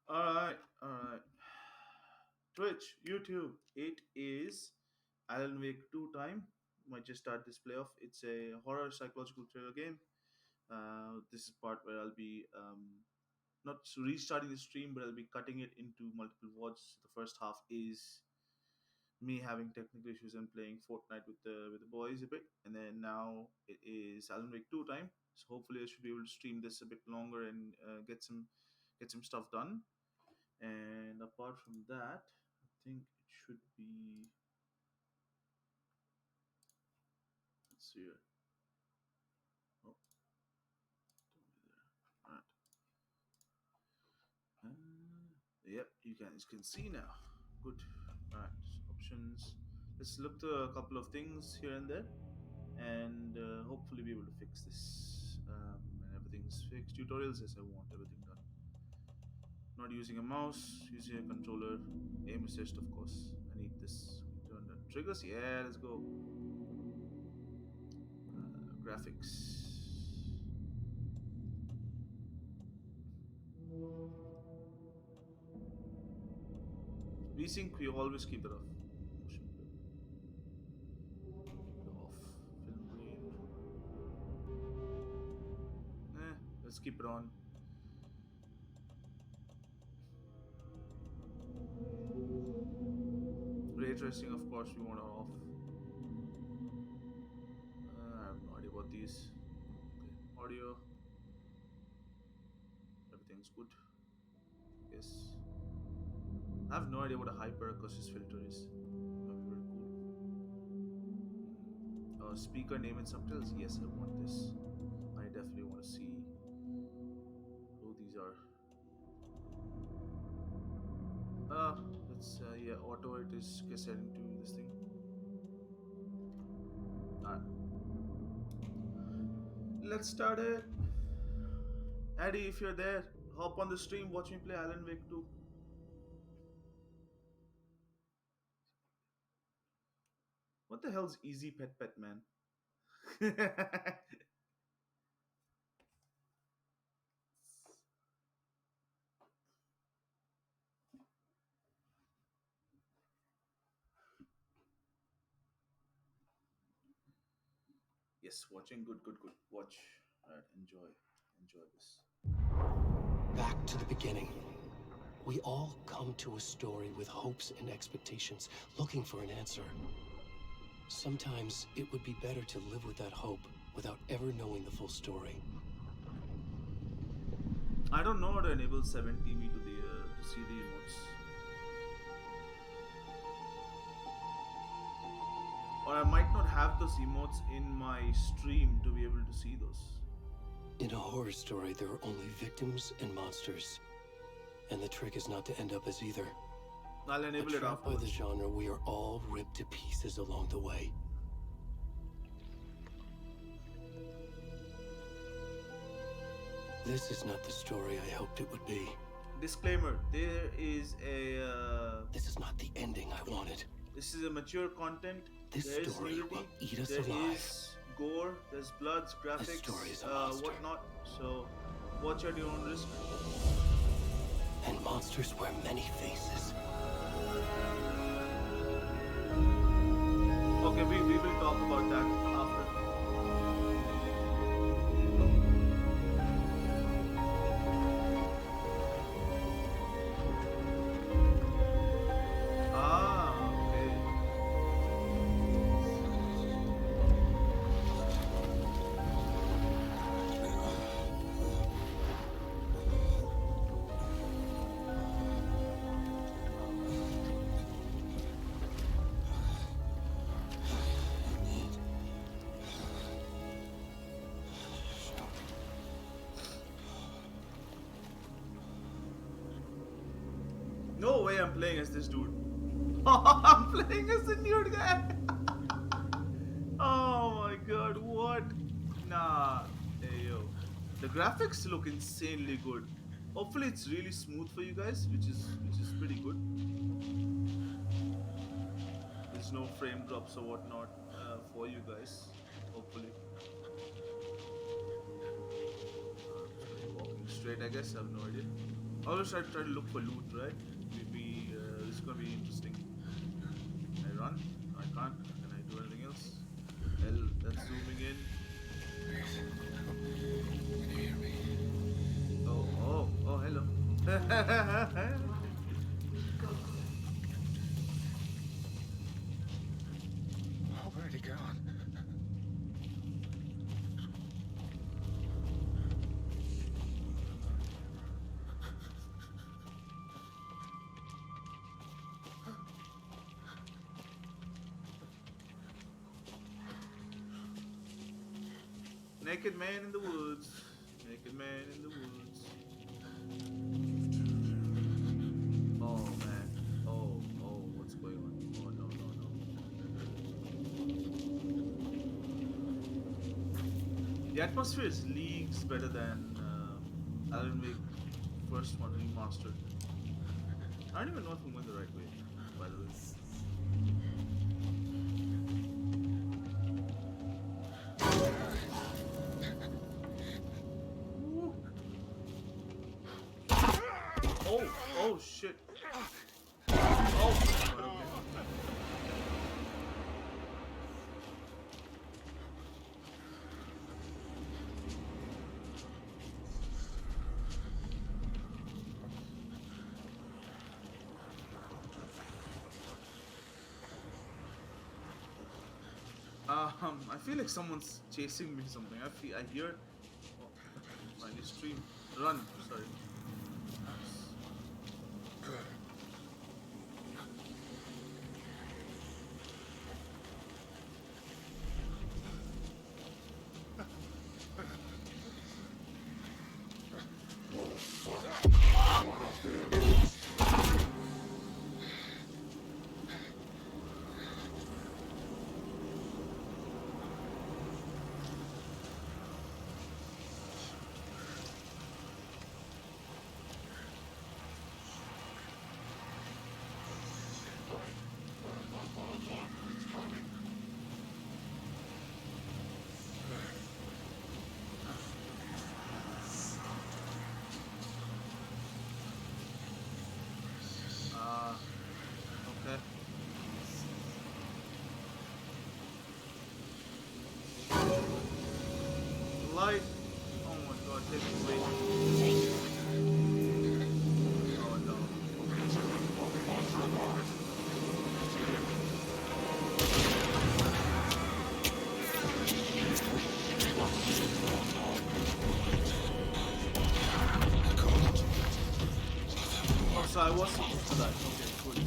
Alright. Twitch, YouTube. It is Alan Wake 2 time. Might just start this playoff. It's a horror psychological thriller game. This is part where I'll be not restarting the stream, but I'll be cutting it into multiple VODs. The first half is me having technical issues and playing Fortnite with the boys a bit, and then now it is Alan Wake 2 time. So hopefully I should be able to stream this a bit longer and get some stuff done. And apart from that, I think it should be. Let's see here. Oh, don't be there. All right. Yep, you can see now. Good. All right. Options. Let's look to a couple of things here and there, and hopefully be able to fix this. And everything's fixed. Tutorials. Yes, I want everything done. Not using a mouse, using a controller. Aim assist, of course. I need this. Turn the triggers. Yeah, let's go. Graphics. VSync, we always keep it off. Motion blur off. Film grain. Let's keep it on. Ray tracing, of course, we want it off. I have no idea about these. Okay. Audio. Everything's good. Yes. I have no idea what a hyperacoustic filter is. That'd be very cool. Speaker name and subtitles. Yes, I want this. I definitely want to see who these are. Let's yeah, auto it is setting to this thing. Alright, let's start it. Addy, if you're there, hop on the stream, watch me play Alan Wake 2. What the hell's Easy Pet Pet Man? Yes, watching. Good, good, good. Watch. Alright, enjoy. Enjoy this. Back to the beginning. We all come to a story with hopes and expectations, looking for an answer. Sometimes it would be better to live with that hope without ever knowing the full story. I don't know how to enable 7TV to see the emotes. Or I might not have those emotes in my stream to be able to see those. In a horror story, there are only victims and monsters. And the trick is not to end up as either. I'll enable it Trapped by afterwards. the genre, we are all ripped to pieces along the way. This is not the story I hoped it would be. Disclaimer: there is a. This is not the ending I wanted. This is a mature content. This There is story nudity, will eat us there alive. is gore, there's bloods, graphics, story is a monster. whatnot. So watch at your own risk. And monsters wear many faces. Okay, we will talk about that after. Ah, okay. No way I'm playing as this dude. I'm playing as the nude guy. Oh my god, what? Nah. Hey yo. The graphics look insanely good. Hopefully it's really smooth for you guys, which is pretty good. There's no frame drops or whatnot for you guys. Hopefully. Walking straight, I guess. I have no idea. Always try to look for loot, right? This is gonna be interesting. Can I run? No, I can't. Can I do anything else? Hell, that's zooming in. Can you hear me? Oh, hello. Oh, where'd he gone? Naked man in the woods. Naked man in the woods. Oh man. Oh, what's going on? Oh no, no, no. The atmosphere is leagues better than Alan Wake first one remastered. I don't even know if I'm going the right way, by the way. Woo. Oh shit. Oh, okay. I feel like someone's chasing me or something. I hear. Oh, my new stream. Run. Sorry. Apps. Okay. Light. Oh my god, take me away. Oh no. Oh, so I was supposed to die. Okay, good.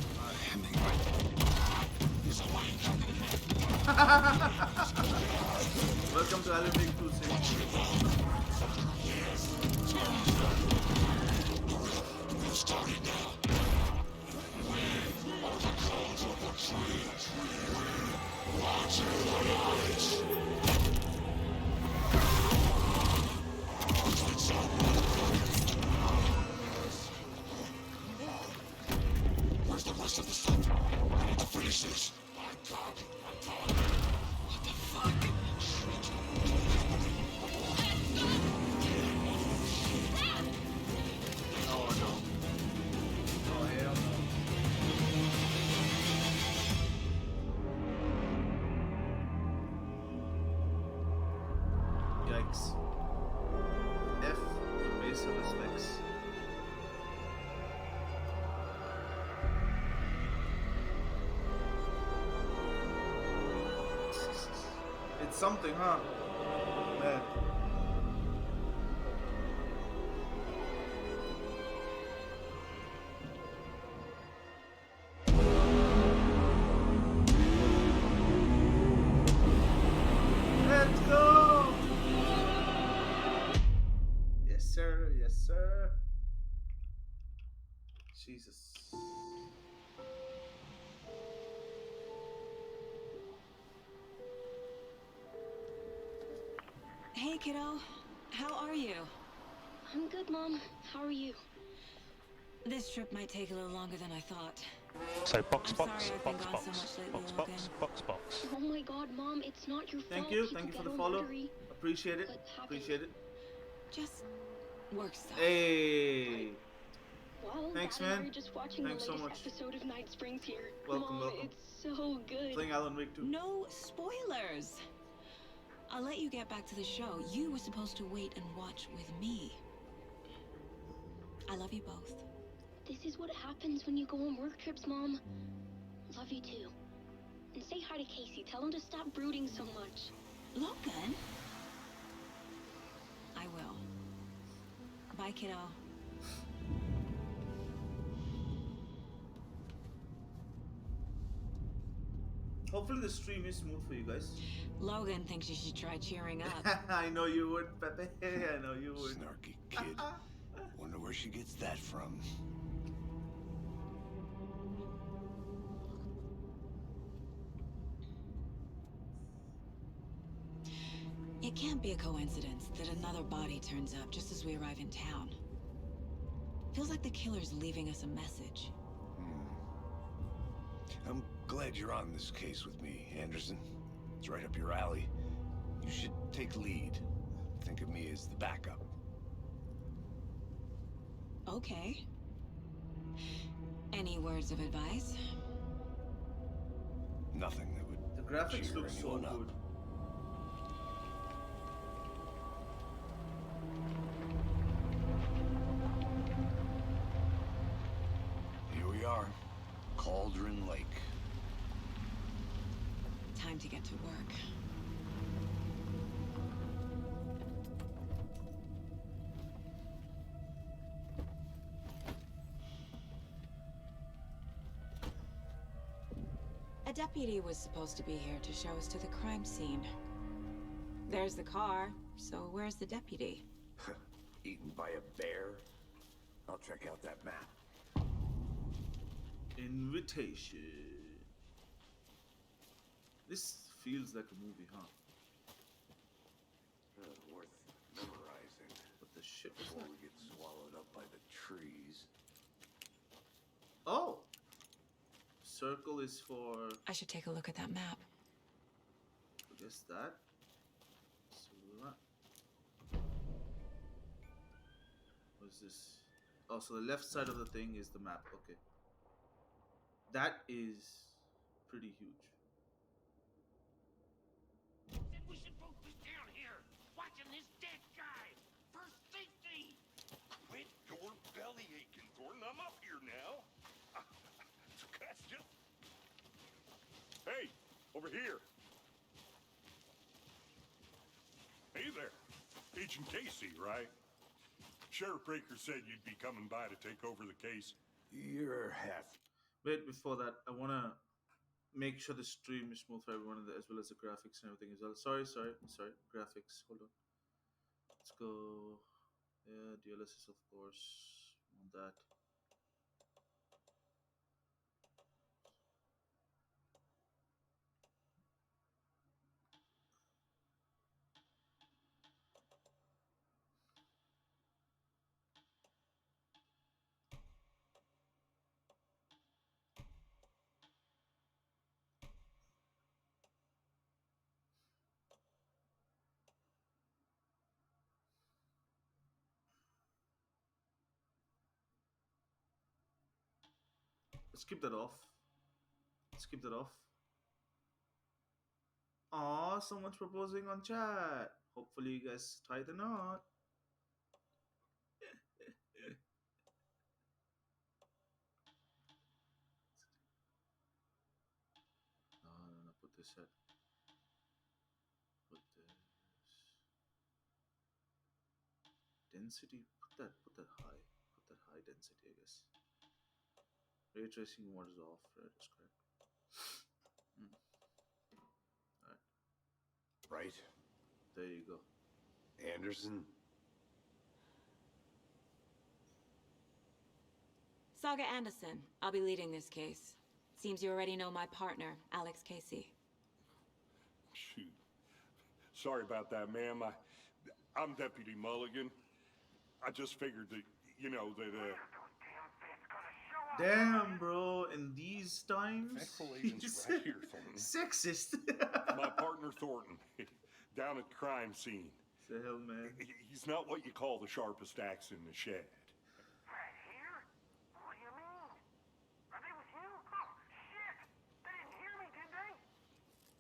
Welcome to Alan Wake 2 Where's the rest of the stuff? I need to finish this. My God. What the fuck? Oh no. Oh hell no. Yikes. F the basic respects. It's something, huh? Man. Let's go! Yes, sir. Yes, sir. Jesus. Hey, kiddo. How are you? I'm good, Mom. How are you? This trip might take a little longer than I thought. So box, I'm box, sorry I've been box, gone so box, much lately, box, Logan. box, box, box. Oh my god, Mom, it's not your Thank fault. you. People Thank you for get the all follow. jittery. Appreciate it. What happened? Appreciate it. Just work stuff. Hey. Thanks, Dad and I man. are just watching Thanks the so latest much. episode of Night Springs here. Welcome, Mom, welcome. it's so good. Playing Alan Wake 2. No spoilers. I'll let you get back to the show. You were supposed to wait and watch with me. I love you both. This is what happens when you go on work trips, Mom. Love you too. And say hi to Casey. Tell him to stop brooding so much. Logan? I will. Bye, kiddo. Hopefully the stream is smooth for you guys. Logan thinks you should try cheering up. I know you would, Pepe. I know you would. Snarky kid. Wonder where she gets that from. It can't be a coincidence that another body turns up just as we arrive in town. Feels like the killer's leaving us a message. I'm glad you're on this case with me, Anderson. It's right up your alley. You should take lead. Think of me as the backup. Okay. Any words of advice? Nothing that would The graphics cheer look so anyone up. good. Here we are. Cauldron Lake. Time to get to work. A deputy was supposed to be here to show us to the crime scene. There's the car, so where's the deputy? Eaten by a bear? I'll check out that map. Invitation. This feels like a movie, huh? Worth memorizing What the shit was before that? we get swallowed up by the trees. Oh! Circle is for, I should take a look at that map. I guess that. So that. What is this? Oh, so the left side of the thing is the map. Okay. That is pretty huge. Said we should both be down here, watching this dead guy. For safety. Quit your belly aching, Gordon. I'm up here now. That's just... Hey, over here. Hey there. Agent Casey, right? Sheriff Breaker said you'd be coming by to take over the case. You're half. Wait, before that, I want to make sure the stream is smooth for everyone, as well as the graphics and everything as well. Sorry. Graphics. Hold on. Let's go. Yeah, DLSS, of course. Want that. Let's keep that off. Let's keep that off. Aw, someone's proposing on chat. Hopefully you guys tie the knot. No, put this at. Put this. Density. Put that high. Put that high density, I guess. Ray tracing mode is off. Right, that's correct. Alright, Right? there you go. Anderson? Saga Anderson. I'll be leading this case. Seems you already know my partner, Alex Casey. Shoot. Sorry about that, ma'am. I'm Deputy Mulligan. I just figured that, that, Damn, bro. In these times, Faithful agent's he's right here, Thornton. sexist. my partner Thornton, down at the crime scene. The hell, man. He's not what you call the sharpest axe in the shed. Right here? What do you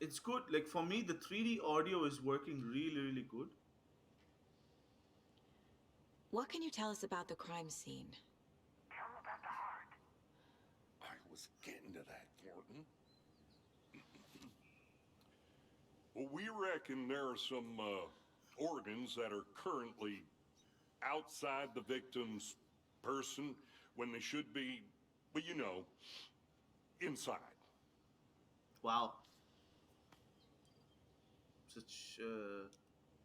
it's good. Like for me, the 3D audio is working really, really good. What can you tell us about the crime scene? Tell him about the heart. I was getting to that, Thornton. Well, we reckon there are some organs that are currently outside the victim's person when they should be, well, you know, inside. Wow, such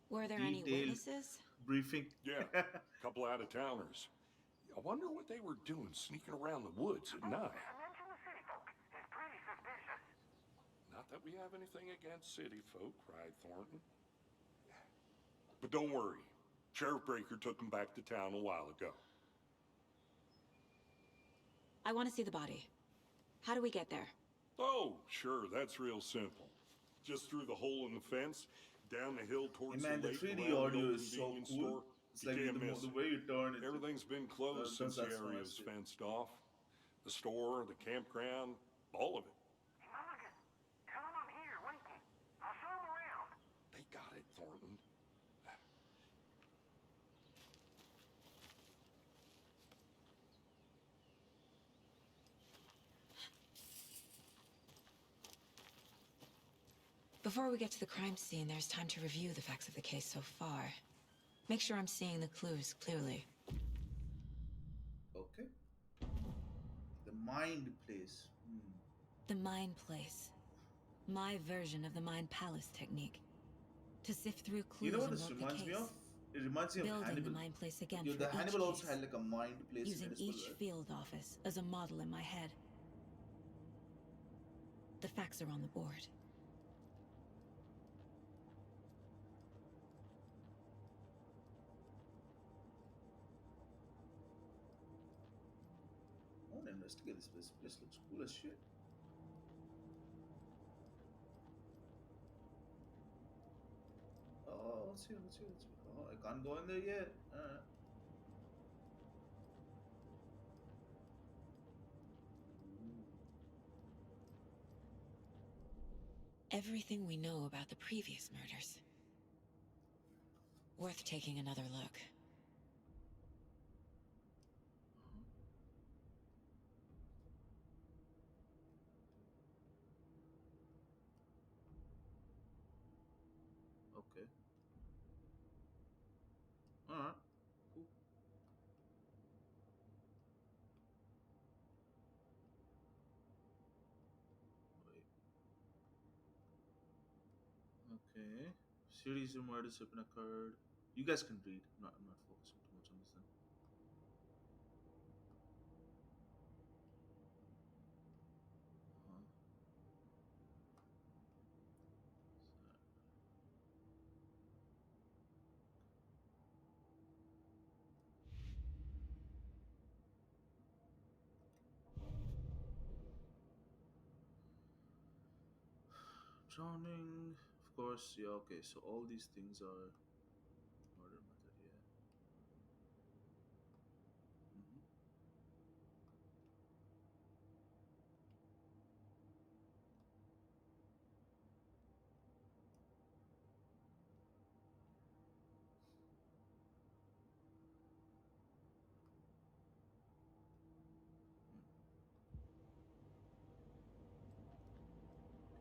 Were there any detailed witnesses? briefing. Yeah, a couple out-of-towners. I wonder what they were doing sneaking around the woods at night. Mention the city folk. It's pretty suspicious. Not that we have anything against city folk, cried Thornton. But don't worry. Sheriff Breaker took them back to town a while ago. I want to see the body. How do we get there? Oh, sure, that's real simple. Just through the hole in the fence, down the hill Hey towards man, the the lake, 3D around the audio old is so convenience cool. store. It's You like can't the, miss the it. way you turn it. Everything's been closed since the that's area nice, was yeah. fenced off. The store, the campground, all of it. Mulligan, tell him I'm here waiting. I'll show him around. They got it, Thornton. Before we get to the crime scene, there's time to review the facts of the case so far. Make sure I'm seeing the clues clearly. Okay. The mind place. The Mind Place. My version of the Mind Palace technique. To sift through You clues know what and this work the reminds case. me of? It reminds me of Building Hannibal. the Mind Place again Yeah, for the each Hannibal also case. had like a mind place. Using in each field office as a model in my head. The facts are on the board. I want to investigate this place. This place looks cool as shit. Oh, let's see, let's see, let's see. Oh, I can't go in there yet. Everything we know about the previous murders. Worth taking another look. Okay. Alright. Cool. Wait. Okay. Series of murders have been occurred. You guys can read. I'm not focusing too much on this then. Uh-huh. Drowning. Of course, yeah, okay. So all these things are murder method, yeah. hmm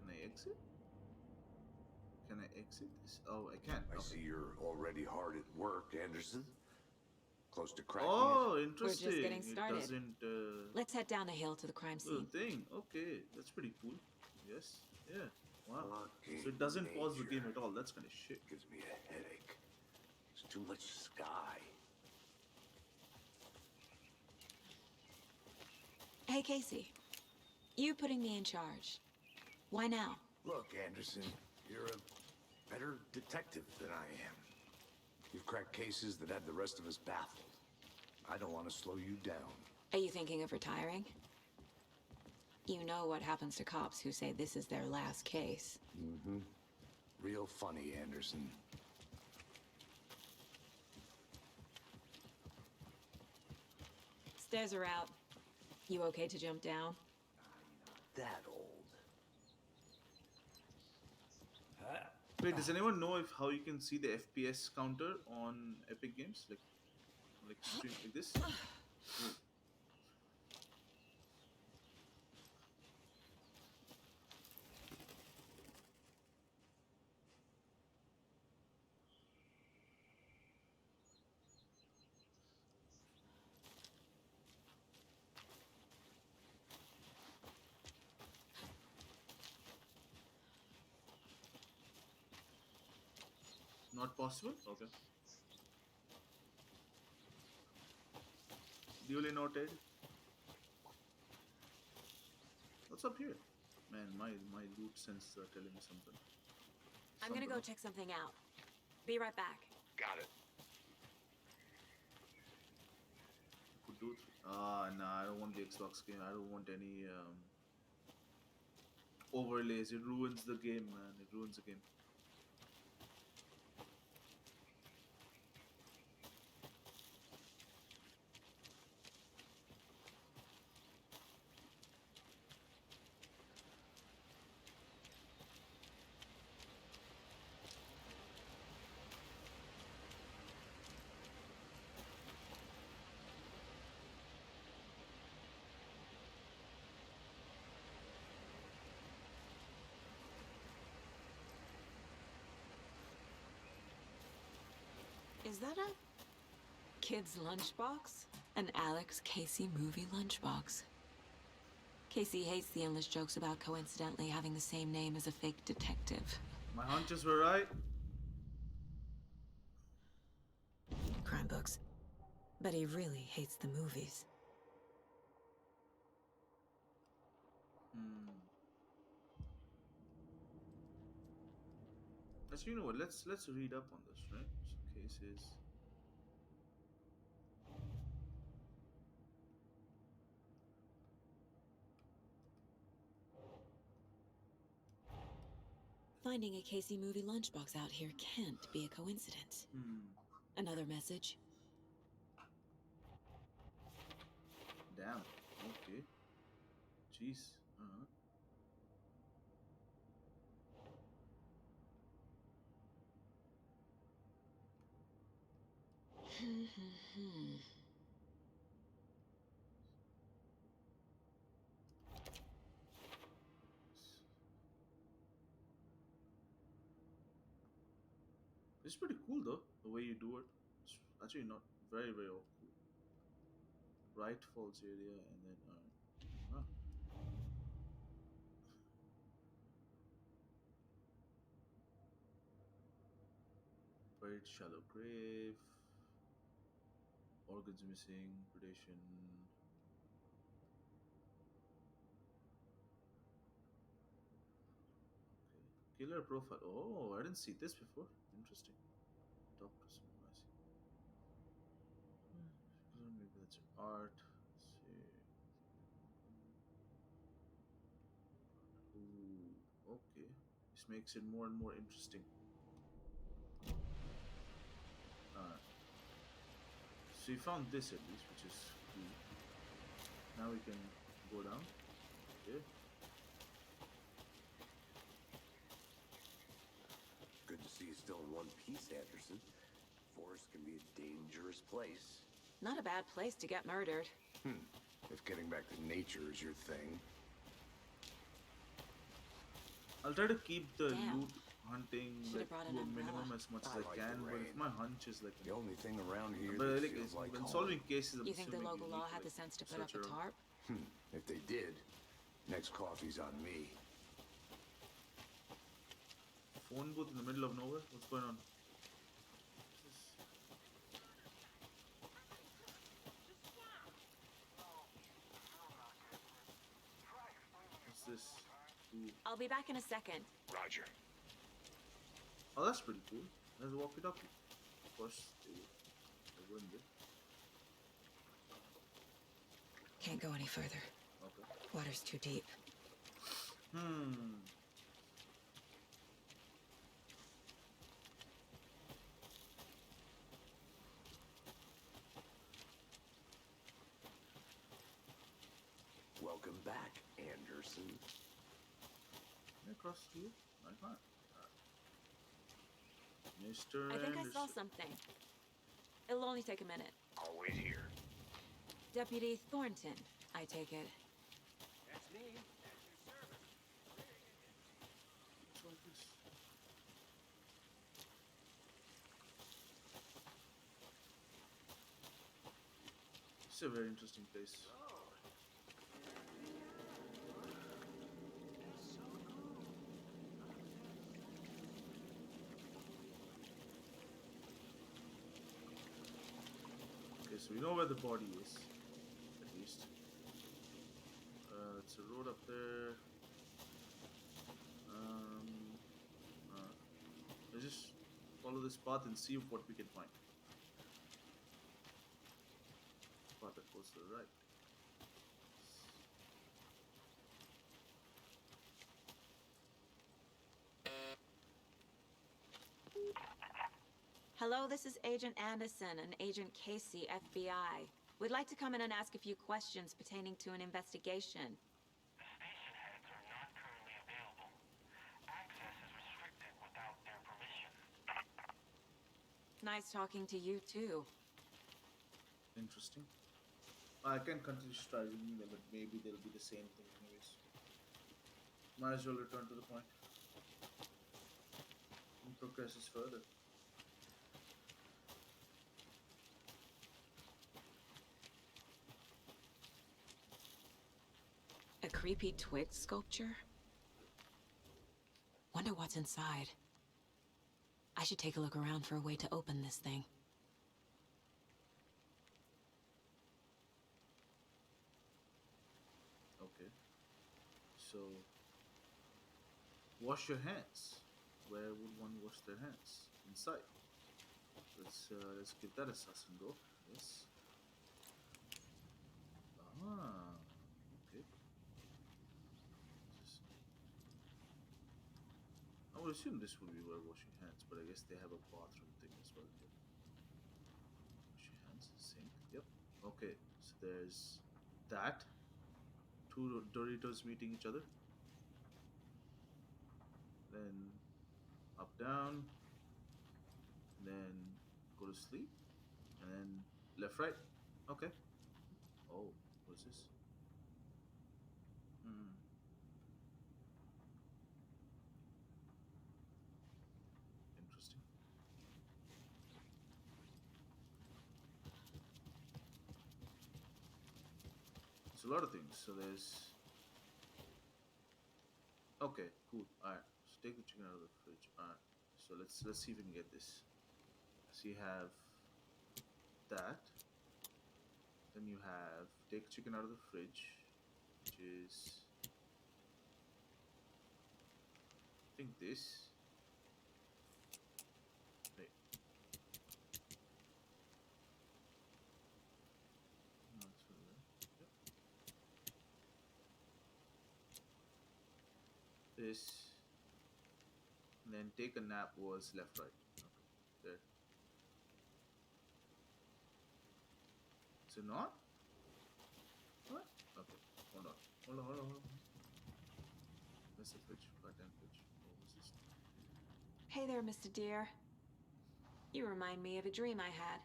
Can I exit? Can I exit this? Oh, I can. I Okay. see you're already hard at work, Anderson. Close to cracking Oh, it. We're just interesting. getting started. It doesn't Let's head down the hill to the crime do scene. the thing. Okay, that's pretty cool. Yes. Yeah. Wow. Fucking So it doesn't pause the game nature. at all. That's kind of shit. Gives me a headache. There's too much sky. Hey, Casey. You putting me in charge. Why now? Look, Anderson, you're a better detective than I am. You've cracked cases that had the rest of us baffled. I don't want to slow you down. Are you thinking of retiring? You know what happens to cops who say this is their last case. Mm-hmm. Real funny, Anderson. Stairs are out. You okay to jump down? That old. Wait, does anyone know if how you can see the FPS counter on Epic Games, like stream like this? Not possible. Okay. Duly noted. What's up here? Man, my loot senses are telling me something. I'm gonna go Something. check something out. Be right back. Got it. Could do. Nah, I don't want the Xbox game. I don't want any overlays. It ruins the game, man. It ruins the game. Is that a kid's lunchbox? An Alex Casey movie lunchbox. Casey hates the endless jokes about coincidentally having the same name as a fake detective. My hunches were right. Crime books. But he really hates the movies. Hmm. Actually, you know what? Let's read up on this, right? So cases. Finding a Casey movie lunchbox out here can't be a coincidence. Another message. Damn. Okay. Jeez. Uh-huh. It's pretty cool though, the way you do it. It's actually not very cool. Right falls area and then huh. Buried shallow grave. Organs missing. Predation. Okay. Killer profile. Oh, I didn't see this before. Interesting. Doctor Summarize. Maybe that's art. Let's see. Ooh, okay. This makes it more and more interesting. Alright. So you found this at least, which is cool. Now we can go down. Okay. Good to see you still in one piece, Anderson. Forest can be a dangerous place. Not a bad place to get murdered. If getting back to nature is your thing. I'll try to keep the Damn. loot hunting Should've like, brought to an a umbrella. minimum as much as I I like can, the but if rain. my hunch is like The only thing around here but that like feels like when home. solving cases, I'm You think the assuming local you law need had to, the sense to like, put up search a around. tarp? If they did, next coffee's on me. Phone booth in the middle of nowhere. What's going on? What's this? Ooh. I'll be back in a second. Roger. Oh, that's pretty cool. There's a walkie-talkie. Of course, they wouldn't be. Can't go any further. Okay. Water's too deep. Welcome back, Anderson. Can I cross here? I can't. Mr. I think I saw Anderson. something. It'll only take a minute. Always here. Deputy Thornton, I take it. That's me. At your service. What's all this? It's a very interesting place. Okay, so we know where the body is, at least. It's a road up there. Um, let's just follow this path and see what we can find. Path that goes to the right. Hello, this is Agent Anderson and Agent Casey, FBI. We'd like to come in and ask a few questions pertaining to an investigation. The station heads are not currently available. Access is restricted without their permission. Nice talking to you, too. Interesting. I can continue strategizing them, but maybe they'll be the same thing anyways. Might as well return to the point and progress this further. A creepy twig sculpture? Wonder what's inside. I should take a look around for a way to open this thing. Okay. So, wash your hands. Where would one wash their hands? Inside. Let's give that a suss and go. Yes. Ah. Okay. Just, I would assume this would be where washing hands, but I guess they have a bathroom thing as well here. Wash your hands, sink. Yep. Okay. So there's that. Two Doritos meeting each other. Then up, down. Then go to sleep. And then left, right. Okay. Oh, what's this? Hmm. Interesting. It's a lot of things. So there's. Okay, cool. All right. So take the chicken out of the fridge. All right. So let's see if we can get this. So you have that. Then you have take chicken out of the fridge, which is I think this. Wait. No, it's over there. Yep. This. And then take a nap was left, right. Okay. There. So not? What? Okay. Hold on. Hold on. Where's the fridge? Goddamn fridge. What was this? Hey there, Mr. Deer. You remind me of a dream I had.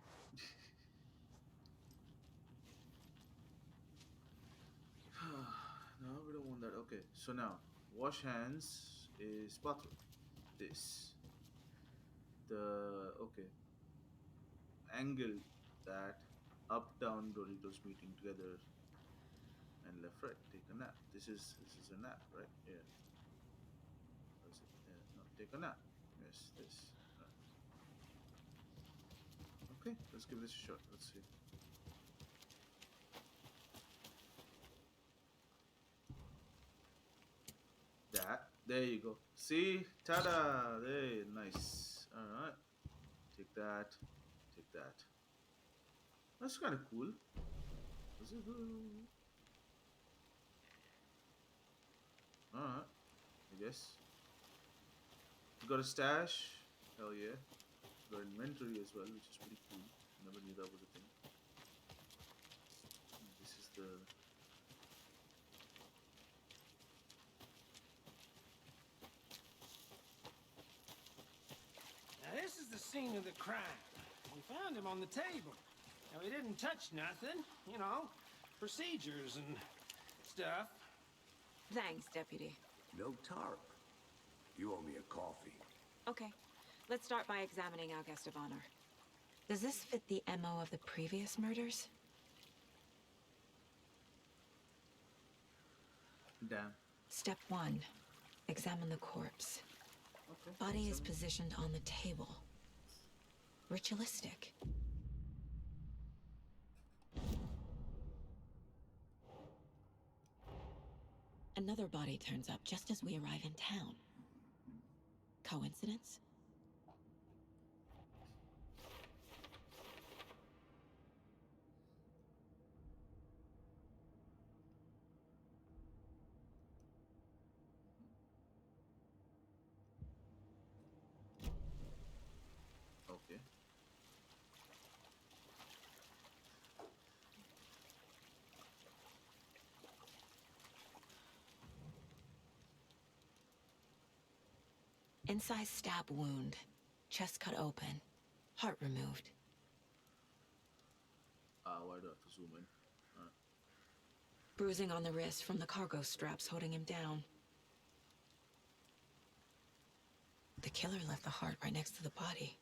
No, we don't want that. Okay, so now wash hands is bathroom. This the okay angle that up down Doritos meeting together and left right take a nap. This is a nap, right? Yeah. What is it? Yeah. No, take a nap. Yes, this. Right. Okay, let's give this a shot. Let's see. That. There you go. See? Ta-da! There, nice. Alright. Take that. Take that. That's kind of cool. Is it? Alright. I guess. You got a stash? Hell yeah. Got inventory as well, which is pretty cool. Never knew that was a thing. This is the. Now this is the scene of the crime. We found him on the table. Now, he didn't touch nothing, you know, procedures and stuff. Thanks, Deputy. No tarp. You owe me a coffee. Okay, let's start by examining our guest of honor. Does this fit the MO of the previous murders? Damn. Step 1. Examine the corpse. Okay. Body is positioned on the table. Ritualistic. Another body turns up just as we arrive in town. Coincidence? Okay. Incise stab wound. Chest cut open. Heart removed. Why do I have to zoom in? Bruising on the wrist from the cargo straps holding him down. The killer left the heart right next to the body.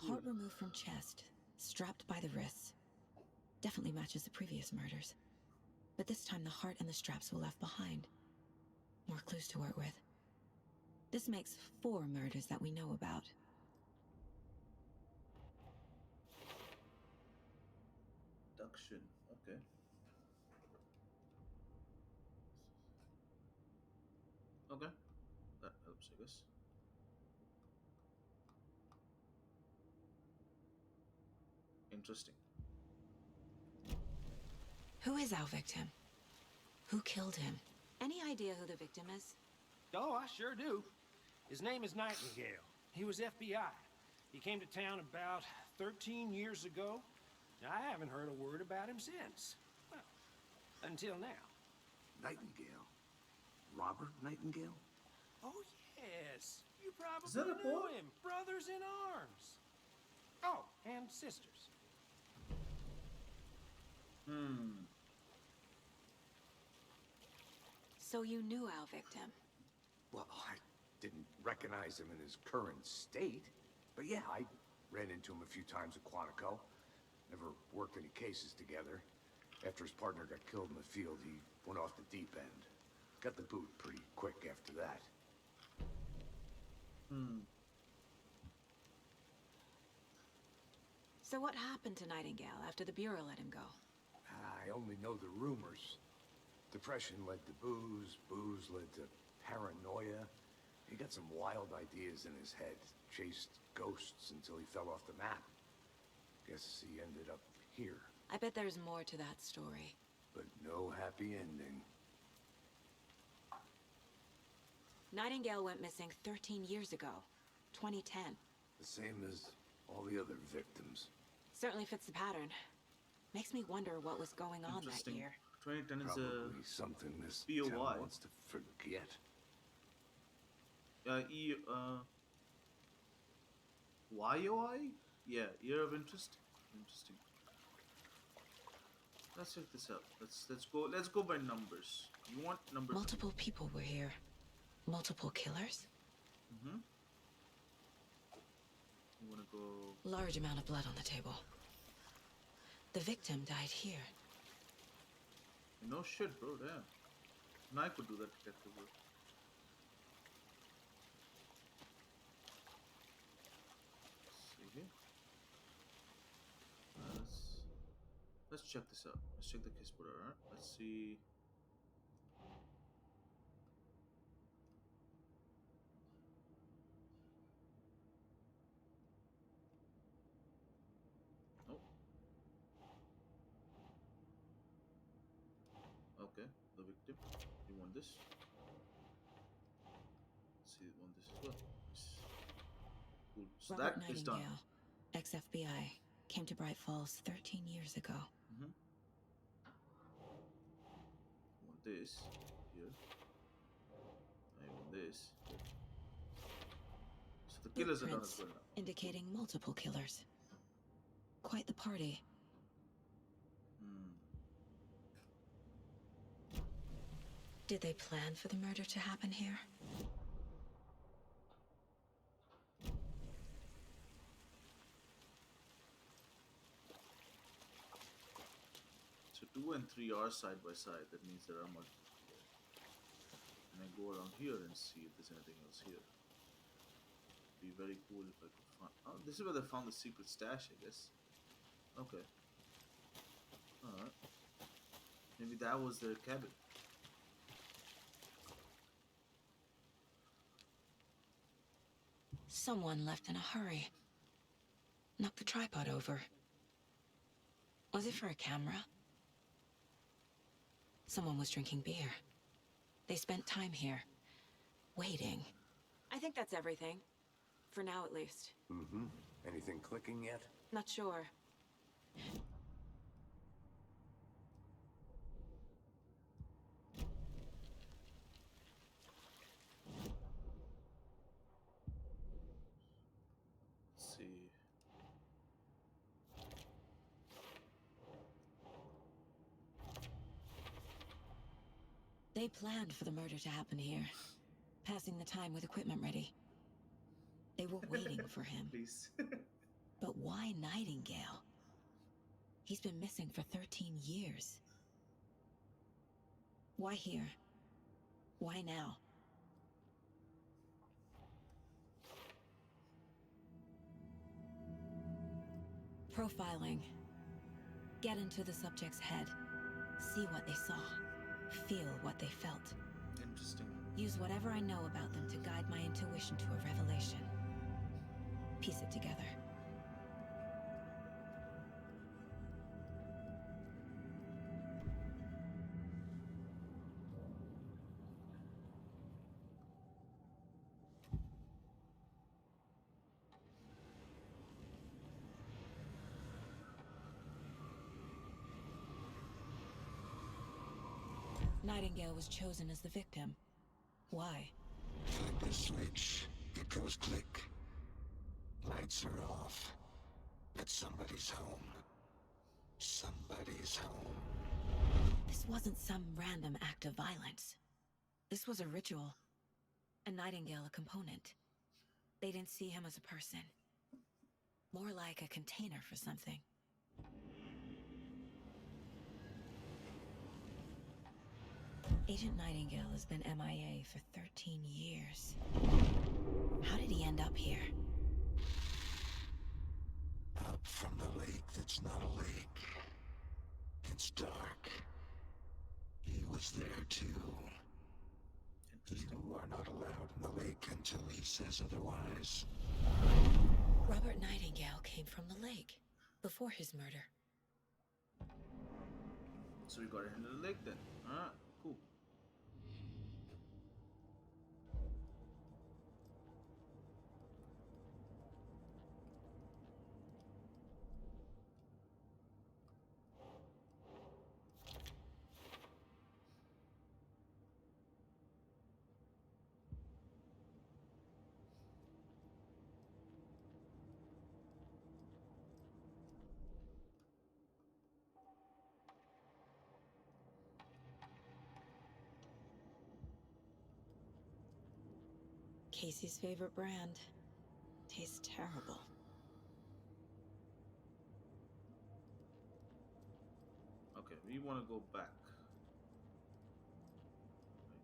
Heart removed from chest, strapped by the wrists. Definitely matches the previous murders. But this time the heart and the straps were left behind. More clues to work with. This makes 4 murders that we know about. Abduction. Okay. Okay. That helps, I guess. Interesting. Who is our victim? Who killed him? Any idea who the victim is? Oh, I sure do. His name is Nightingale. He was FBI. He came to town about 13 years ago. I haven't heard a word about him since. Well, until now. Nightingale? Robert Nightingale? Oh, yes. You Is that probably a knew boy? him. Brothers in arms. Oh, and sisters. So you knew our victim. Well, I didn't recognize him in his current state. But yeah, I ran into him a few times at Quantico. Never worked any cases together. After his partner got killed in the field, he went off the deep end. Got the boot pretty quick after that. So what happened to Nightingale after the Bureau let him go? I only know the rumors. Depression led to booze, booze led to paranoia. He got some wild ideas in his head, chased ghosts until he fell off the map. Guess he ended up here, I bet there's more to that story. but no happy ending. Nightingale went missing 13 years ago, 2010. The same as all the other victims. Certainly fits the pattern. Makes me wonder what was going on that Interesting. year. 2010 is Probably something this BOY. town wants to forget. YOI? Yeah, year of interest. Interesting. Let's check this out. Let's go by numbers. You want number Multiple people were here. Multiple killers? Mm-hmm. You wanna go Large amount of blood on the table. The victim died here. no shit, bro, damn. And I could do that detective work. See here. Let's check this out. Let's check the case photo, alright? Let's see. Okay, the victim. You want this? See, you want this as well. Nice. Cool. So Robert that is done. Nightingale, ex-FBI, came to Bright Falls 13 years ago. Mm-hmm. Want this here. I want this here. So the killers are done as Footprints well now. indicating multiple killers. Quite the party. Hmm. Did they plan for the murder to happen here? So 2 and 3 are side by side. That means there are multiple here. And I go around here and see if there's anything else here. Be very cool if I could find. Oh, this is where they found the secret stash, I guess. Okay. Alright. Maybe that was their cabin. Someone left in a hurry. Knocked the tripod over. Was it for a camera? Someone was drinking beer. They spent time here, waiting. I think that's everything. For now, at least. Mm-hmm. Anything clicking yet? Not sure. Let's see. They planned for the murder to happen here, passing the time with equipment ready. They were waiting for him. Please. But why Nightingale? He's been missing for 13 years. Why here? Why now? Profiling. Get into the subject's head. See what they saw. Feel what they felt. Interesting. Use whatever I know about them to guide my intuition to a revelation. Piece it together. Nightingale was chosen as the victim. Why? Flip the switch. It goes click. Lights are off. But somebody's home. Somebody's home. This wasn't some random act of violence. This was a ritual. A Nightingale a component. They didn't see him as a person. More like a container for something. Agent Nightingale has been MIA for 13 years. How did he end up here? Up from the lake that's not a lake. It's dark. He was there too. You are not allowed in the lake until he says otherwise. Robert Nightingale came from the lake, before his murder. So we got it into the lake then. Alright, cool. Casey's favorite brand. Tastes terrible. Okay, we want to go back.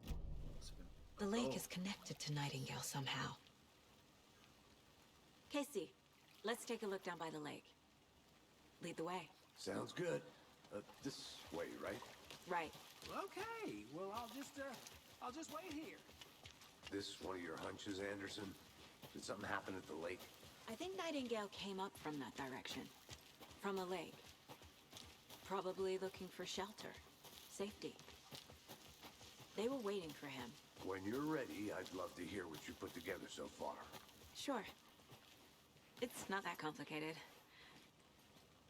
Wait, one second. The lake Oh. is connected to Nightingale somehow. Casey, let's take a look down by the lake. Lead the way. Sounds good. This way, right? Right. Okay, well, I'll just wait here. This one of your hunches, Anderson? Did something happen at the lake? I think Nightingale came up from that direction. From the lake. Probably looking for shelter. safety. They were waiting for him. When you're ready, I'd love to hear what you put together so far. Sure. It's not that complicated.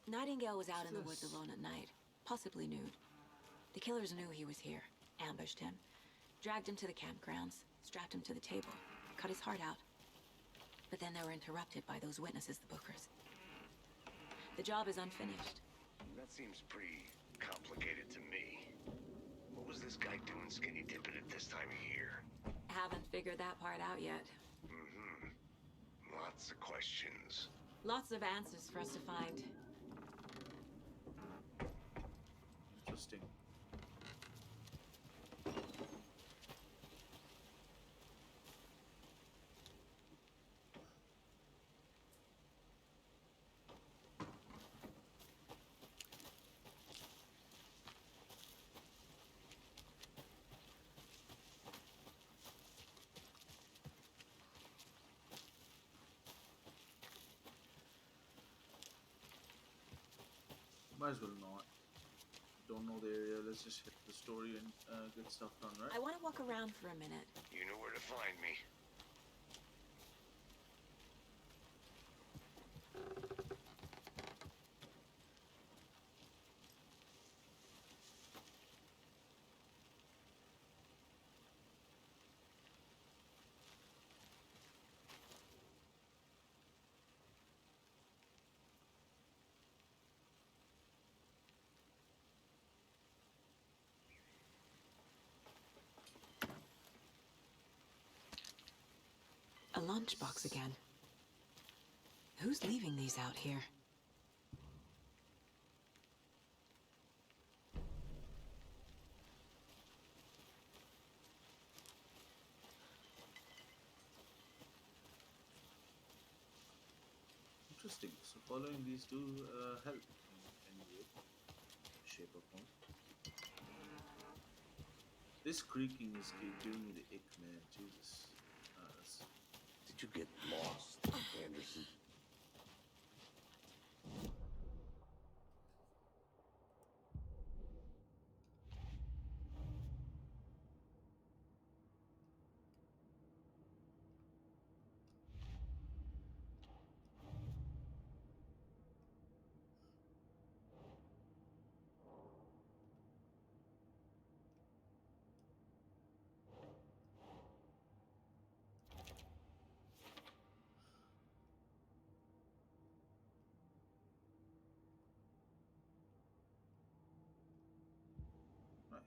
Nightingale was out in the woods alone at night, possibly nude. The killers knew he was here, ambushed him, dragged him to the campgrounds, strapped him to the table, cut his heart out. But then they were interrupted by those witnesses, the Bookers. The job is unfinished. That seems pretty complicated to me. What was this guy doing skinny dipping at this time of year? Haven't figured that part out yet. Lots of questions. Lots of answers for us to find. Interesting. Might as well not. Don't know the area. Let's just hit the story and get stuff done, right? I want to walk around for a minute. You know where to find me. A lunchbox again. Who's leaving these out here? Interesting. So following these do help in any way, shape or form. This creaking is giving me the ick, man. Jesus. Did you get lost, Anderson? Nice.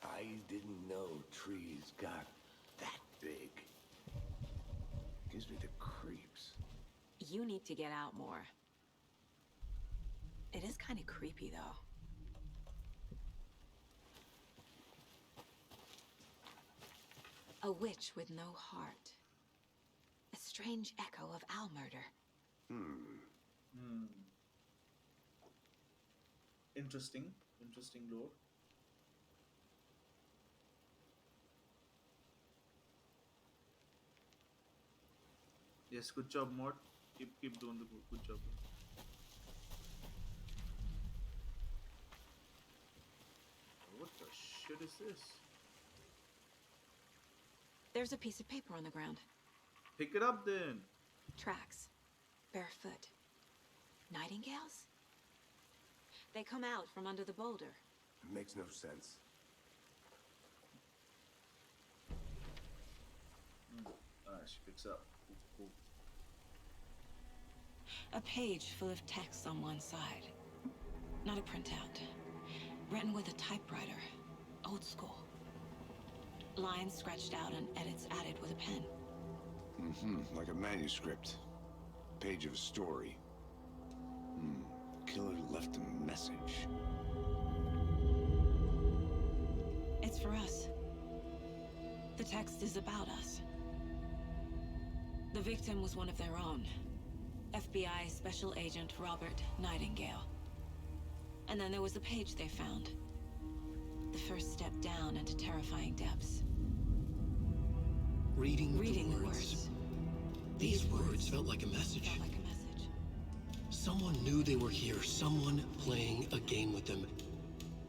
I didn't know trees got that big. Gives me the creeps. You need to get out more. It is kind of creepy, though. A witch with no heart. A strange echo of owl murder. Interesting. Interesting lore. Yes, good job, Mod. Keep doing the good job. What the shit is this? There's a piece of paper on the ground. Pick it up then. Tracks. Barefoot. Nightingales? They come out from under the boulder. Makes no sense. She picks up. Cool. A page full of text on one side. Not a printout. Written with a typewriter. Old school. Lines scratched out and edits added with a pen. Like a manuscript. Page of a story. Killer left a message. It's for us. The text is about us. The victim was one of their own. FBI Special Agent Robert Nightingale. And then there was the page they found. The first step down into terrifying depths. reading Reading the the words. words. These words felt like a message. Felt like a message. Someone knew they were here. Someone playing a game with them.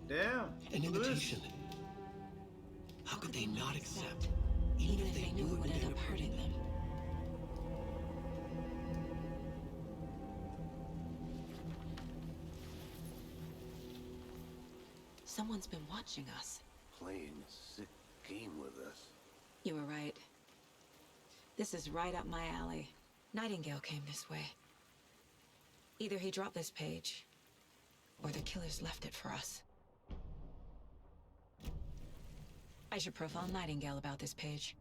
Damn. An Look at this. invitation. How could they not accept? Even if they knew it would end up hurting them. Someone's been watching us. Playing a sick game with us. You were right. This is right up my alley. Nightingale came this way. Either he dropped this page, or the killers left it for us. I should profile Nightingale about this page.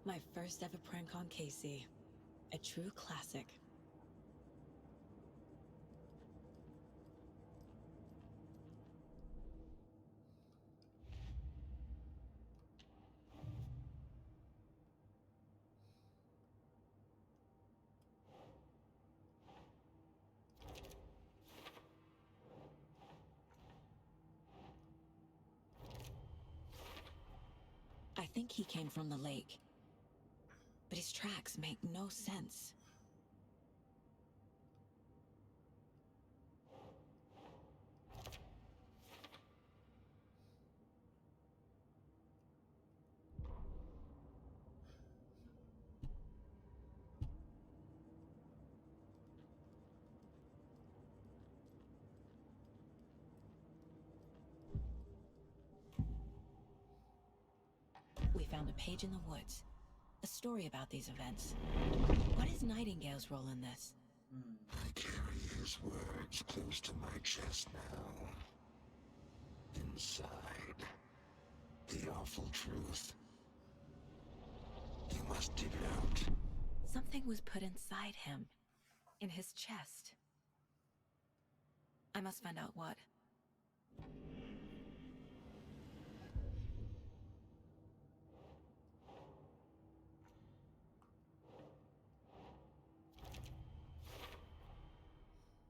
My first ever prank on Casey. A true classic. I think he came from the lake. But his tracks make no sense. We found a page in the woods. A story about these events. What is Nightingale's role in this? I carry his words close to my chest now. Inside, the awful truth. You must dig it out. Something was put inside him. In his chest. I must find out what.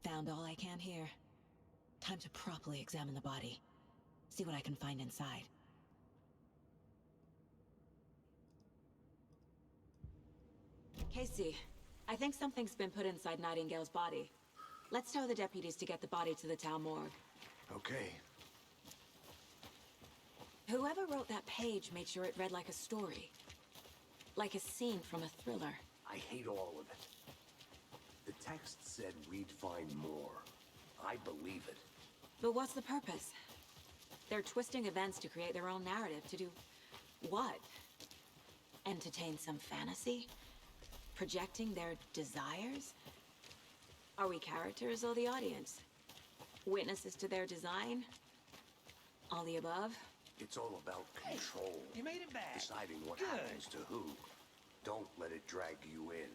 Found all I can here. Time to properly examine the body. See what I can find inside. Casey, I think something's been put inside Nightingale's body. Let's tell the deputies to get the body to the town morgue. Okay. Whoever wrote that page made sure it read like a story. Like a scene from a thriller. I hate all of it. The text said we'd find more. I believe it. But what's the purpose? They're twisting events to create their own narrative. To do what? Entertain some fantasy? Projecting their desires? Are we characters or the audience? Witnesses to their design? All the above? It's all about control. You made it back. Deciding what Good. happens to who. Don't let it drag you in.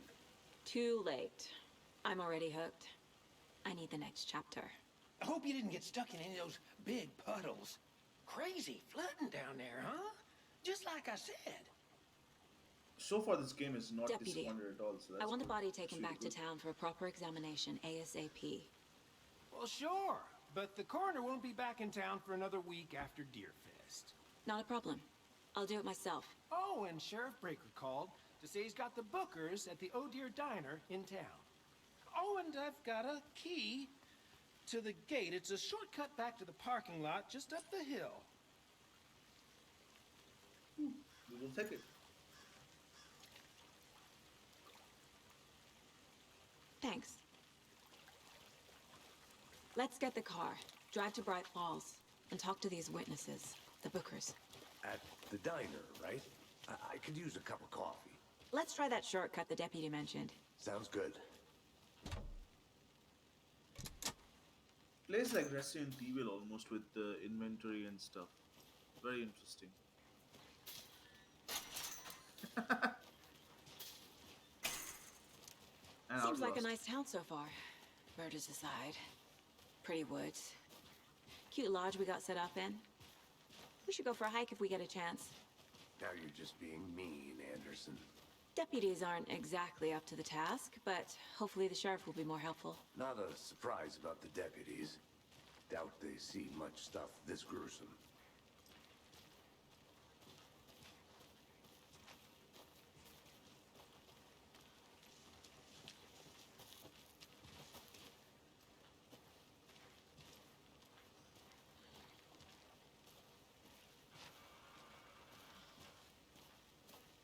Too late. I'm already hooked. I need the next chapter. I hope you didn't get stuck in any of those big puddles. Crazy flooding down there, huh? Just like I said. So far, this game is not Deputy, disappointed at all. So that's I want the good. body That's taken really back good. to town for a proper examination, ASAP. Well, sure. But the coroner won't be back in town for another week after Deerfest. Not a problem. I'll do it myself. Oh, and Sheriff Breaker called to say he's got the Bookers at the Oh Dear Diner in town. Oh, and I've got a key to the gate. It's a shortcut back to the parking lot just up the hill. We will take it. Thanks. Let's get the car, drive to Bright Falls, and talk to these witnesses, the Bookers. At the diner, right? I could use a cup of coffee. Let's try that shortcut the deputy mentioned. Sounds good. Plays like Resident Evil almost with the inventory and stuff. Very interesting. And Seems like a Outlast. nice town so far. Murders aside. Pretty woods. Cute lodge we got set up in. We should go for a hike if we get a chance. Now you're just being mean, Anderson. Deputies aren't exactly up to the task, but hopefully the sheriff will be more helpful. Not a surprise about the deputies. Doubt they see much stuff this gruesome.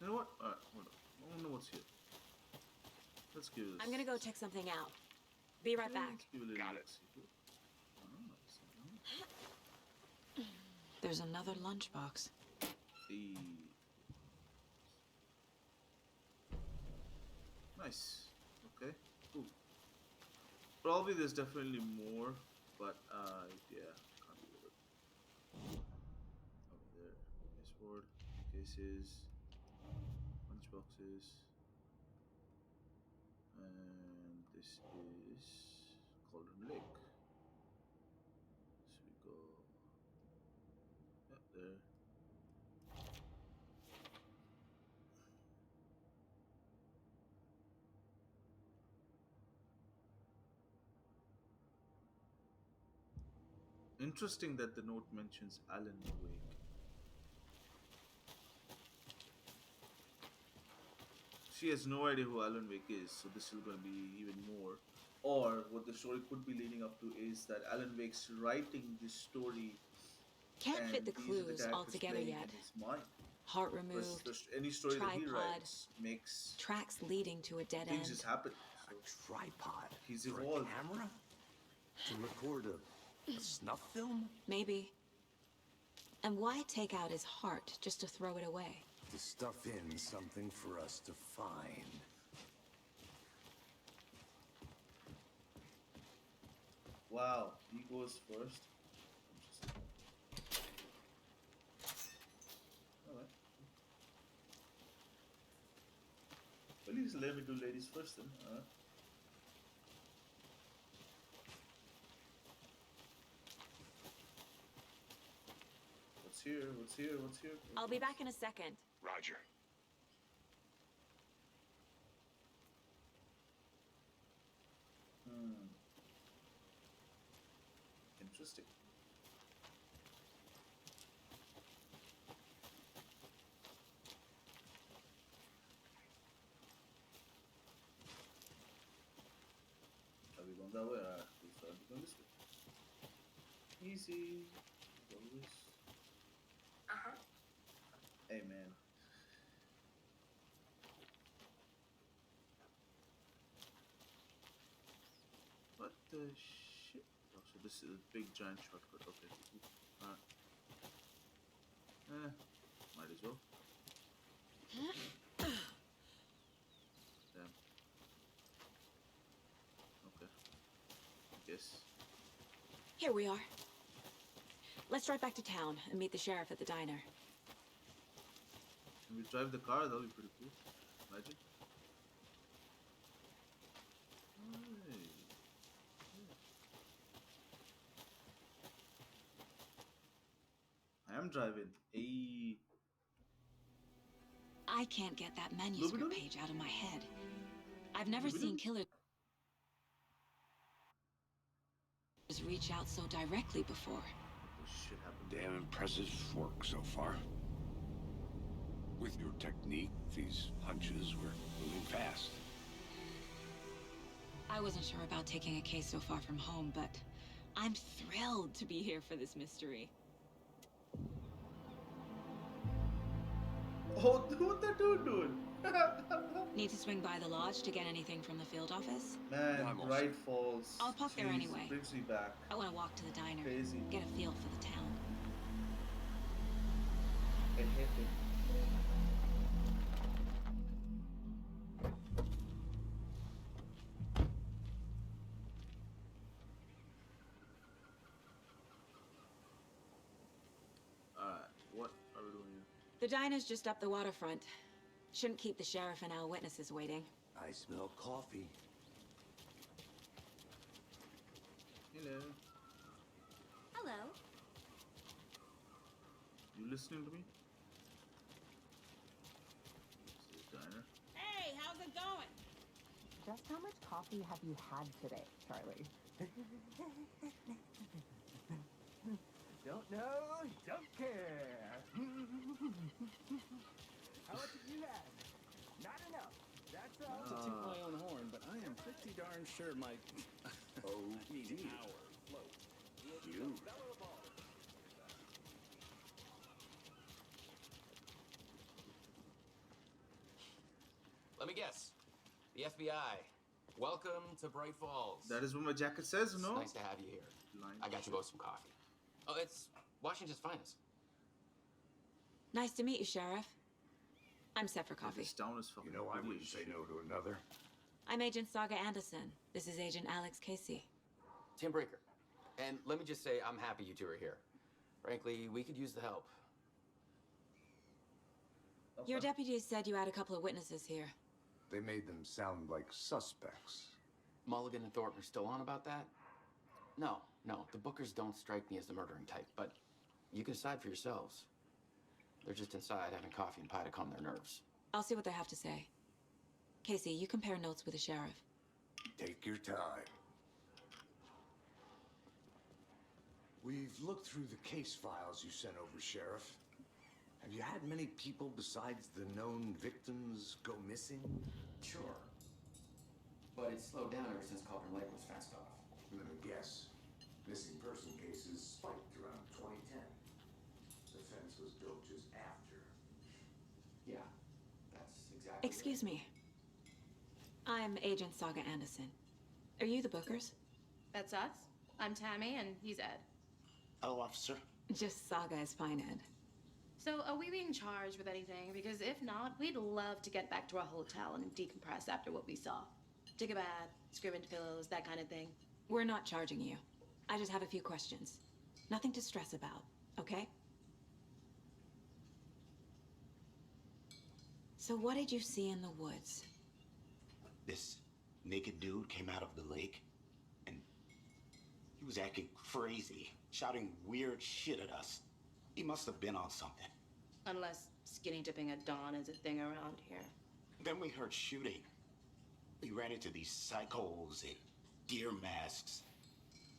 You know what? Alright, hold on. I don't know what's here. Let's give this. I'm gonna go check something out. Be right back. Let's give it a Got little it. look-see. There's another lunchbox. The nice. Okay. Cool. Probably there's definitely more, but yeah, can't be with it. Okay, there. Baseboard, cases, lunchboxes, and this is Cauldron Lake. So we go. Yeah, there. Interesting that the note mentions Alan Wake. She has no idea who Alan Wake is, so this is going to be even more. Or what the story could be leading up to is that Alan Wake's writing this story, Can't fit and the these are the clues all characters together playing yet. in his mind. Heart Because removed, any story that he tripod, writes makes tracks leading to a dead things end. just happen. So Tripod? he's for evolved. a camera? To record a snuff film? Maybe. And why take out his heart just to throw it away? To stuff in something for us to find. Wow, he goes first. Interesting. Alright. Well, he's let me do ladies first then. Alright. What's here? What's here? What's here? I'll be back in a second. Roger. Hmm. Interesting. Have we gone that way? We'll start going this way. Easy. As always. Hey, man. What the shit? Oh, so this is a big giant shortcut. Okay. Alright. Might as well. Damn. Okay. I guess. Here we are. Let's drive back to town and meet the sheriff at the diner. Can we drive the car? That'll be pretty cool. Imagine. Hey. I am driving. Hey. I can't get that manuscript Lubidon? page out of my head. I've never seen Lubidon? killers reach out so directly before. This shit happened. Damn impressive work so far. With your technique, these hunches were moving fast. I wasn't sure about taking a case so far from home, but I'm thrilled to be here for this mystery. Oh, what that dude doing? Need to swing by the lodge to get anything from the field office? Man, I'm all Bright set. Falls. I'll park there Jeez, anyway. Brings me back. I want to walk to the diner, Crazy. get a feel for the town. Alright, what are we doing here? The diner's just up the waterfront. Shouldn't keep the sheriff and our witnesses waiting. I smell coffee. Hello. Hello. You listening to me? This is the diner. Hey, how's it going? Just how much coffee have you had today, Charlie? Don't know, don't care. How much have you had? Not enough. That's all. Not to toot my own horn, but I am pretty darn sure my Oh, I mean dear. our float. You. Let me guess. The FBI. Welcome to Bright Falls. That is what my jacket says, It's no? nice to have you here. I got you both some coffee. Oh, it's Washington's finest. Nice to meet you, Sheriff. I'm set for coffee. This town is fucking You know I holy wouldn't say shit. no to another. I'm Agent Saga Anderson. This is Agent Alex Casey. Tim Breaker. And let me just say, I'm happy you two are here. Frankly, we could use the help. Your deputies said you had a couple of witnesses here. They made them sound like suspects. Mulligan and Thornton are still on about that? No, the Bookers don't strike me as the murdering type, but you can decide for yourselves. They're just inside having coffee and pie to calm their nerves. I'll see what they have to say. Casey, you compare notes with the sheriff. Take your time. We've looked through the case files you sent over, Sheriff. Have you had many people besides the known victims go missing? Sure. But it's slowed down ever since Cauldron Lake was fenced off. Let me guess. Missing person cases spiked around 2010. The fence was built just after. Yeah, that's exactly Excuse me. I'm Agent Saga Anderson. Are you the Bookers? That's us. I'm Tammy, and he's Ed. Hello, officer. Just Saga is fine, Ed. So, are we being charged with anything? Because if not, we'd love to get back to our hotel and decompress after what we saw. Take a bath, scream into pillows, that kind of thing. We're not charging you. I just have a few questions. Nothing to stress about, okay? So what did you see in the woods? This naked dude came out of the lake, and he was acting crazy, shouting weird shit at us. He must have been on something. Unless skinny dipping at dawn is a thing around here. Then we heard shooting. We ran into these psychos in deer masks.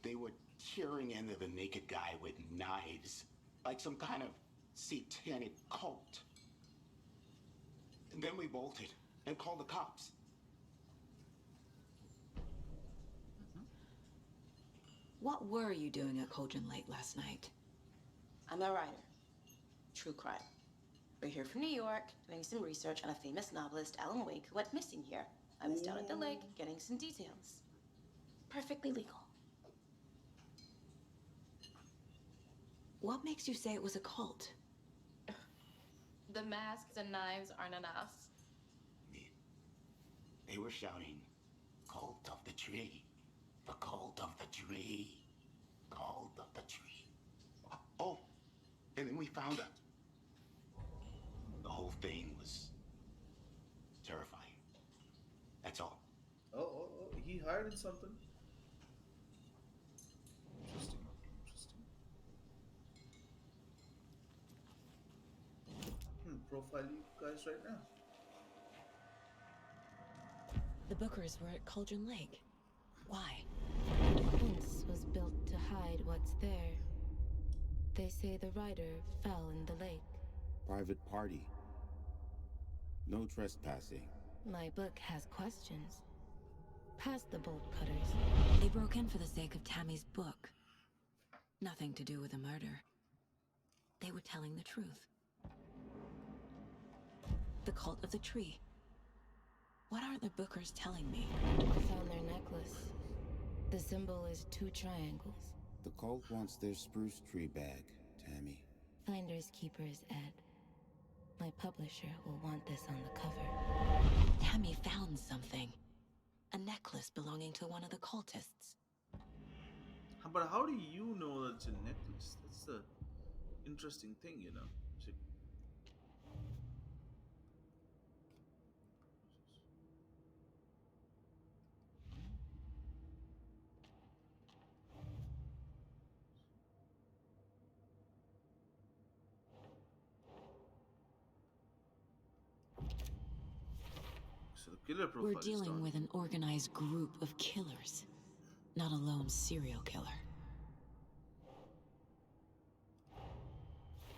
They were tearing into the naked guy with knives, like some kind of satanic cult. And then we bolted and called the cops. What were you doing at Cauldron Lake last night? I'm a writer. True crime. We're here from New York, doing some research on a famous novelist, Alan Wake, who went missing here. I was down at the lake, getting some details. Perfectly legal. What makes you say it was a cult? The masks and knives aren't enough. They were shouting, "Cult of the tree, the cult of the tree, cult of the tree." Oh, and then we found her. The whole thing was terrifying. That's all. Oh, he hired something. Interesting. Profile you guys right now. The Bookers were at Cauldron Lake. Why? The fence was built to hide what's there. They say the rider fell in the lake. Private party. No trespassing. My book has questions. Past the bolt cutters. They broke in for the sake of Tammy's book. Nothing to do with a murder. They were telling the truth. The cult of the tree. What aren't the Bookers telling me? I found their necklace. The symbol is 2 triangles. The cult wants their spruce tree bag, Tammy. Finders keepers, Ed. My publisher will want this on the cover. Tammy found something. A necklace belonging to one of the cultists. But how do you know that it's a necklace? That's the interesting thing, you know. See, so the killer profile We're is dealing done. with an organized group of killers, not a lone serial killer.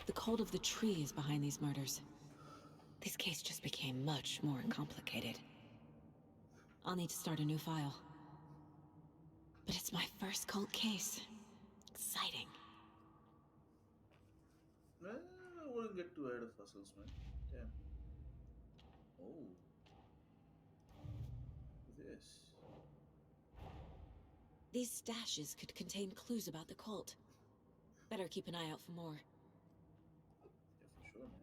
The cult of the tree is behind these murders. This case just became much more complicated. I'll need to start a new file. But it's my first cult case. Exciting. I wouldn't get too ahead of ourselves, man. Damn. Oh. This. These stashes could contain clues about the cult. Better keep an eye out for more. Yeah, for sure, man.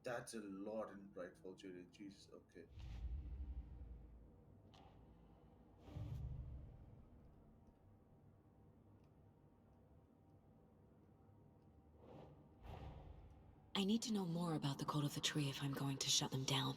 That's a lot in Brightfall Jury. Jesus, okay. I need to know more about the cult of the tree if I'm going to shut them down.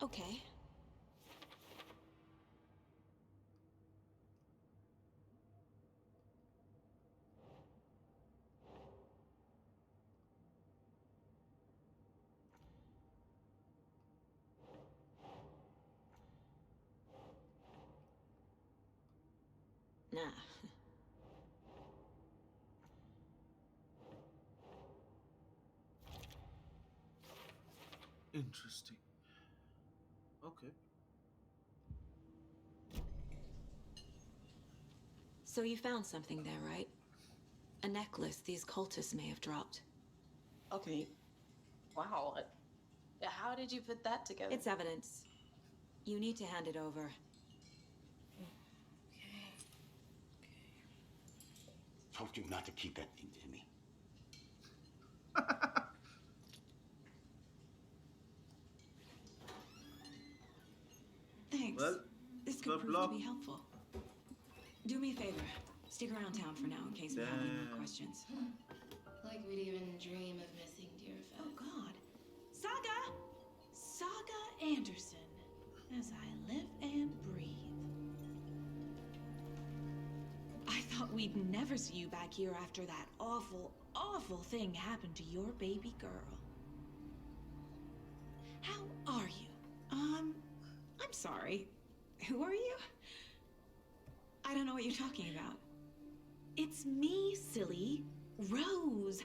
Okay. Nah. Interesting. Okay. So you found something there, right? A necklace these cultists may have dropped. Okay. Wow. How did you put that together? It's evidence. You need to hand it over. Told you not to keep that thing to me. Thanks. Well, This could prove to be helpful. Do me a favor. Stick around town for now in case we have any more questions. Like we'd even dream of missing dear Fed. Oh, God. Saga! Saga Anderson. As I live and breathe. I thought we'd never see you back here after that awful, awful thing happened to your baby girl. How are you? I'm sorry. Who are you? I don't know what you're talking about. It's me, silly. Rose.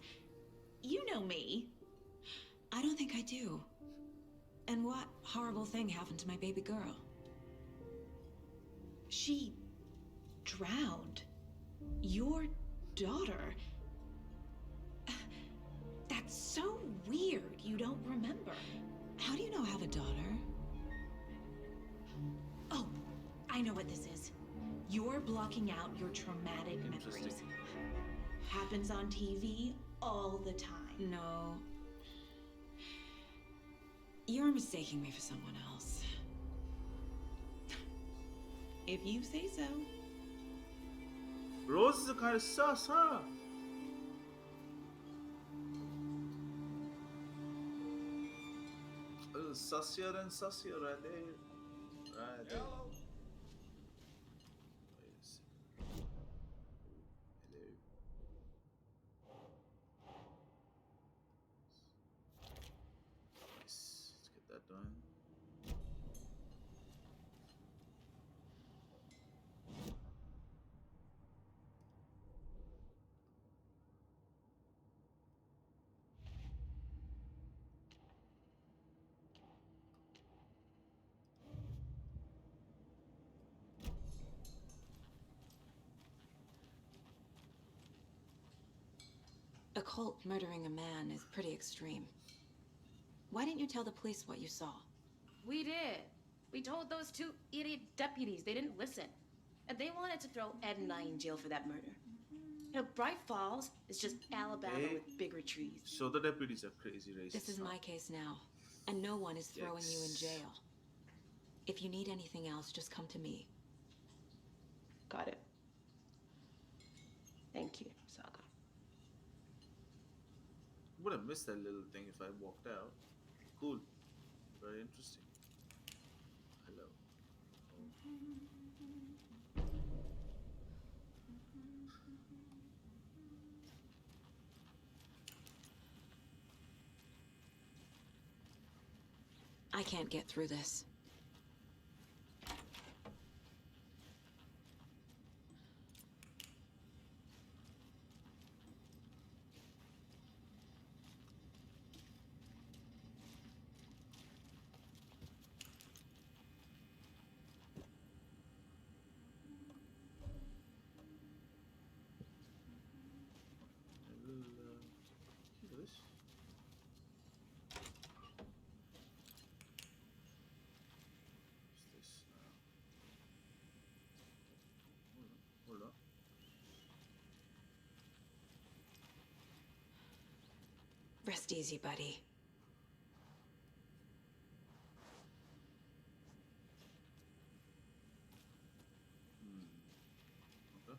You know me. I don't think I do. And what horrible thing happened to my baby girl? She drowned. Your daughter. That's so weird you don't remember. How do you know I have a daughter? Oh, I know what this is. You're blocking out your traumatic memories. Happens on TV all the time. No. You're mistaking me for someone else. If you say so. Rose is a kind of sus, huh? Sussier and sussier right there. Right there. Hello. Wait a second. Hello. Nice. Let's get that done. A cult murdering a man is pretty extreme. Why didn't you tell the police what you saw? We did. We told those two idiot deputies. They didn't listen. And they wanted to throw Ed and I in jail for that murder. You know, Bright Falls is just Alabama with bigger trees. So the deputies are crazy racist. This is my case now, and no one is throwing you in jail. If you need anything else, just come to me. Got it. Thank you, Saga. would have missed that little thing if I walked out. Cool. Very interesting. Hello. I can't get through this. I will do this. What's this? Hold on. Rest easy, buddy. Okay.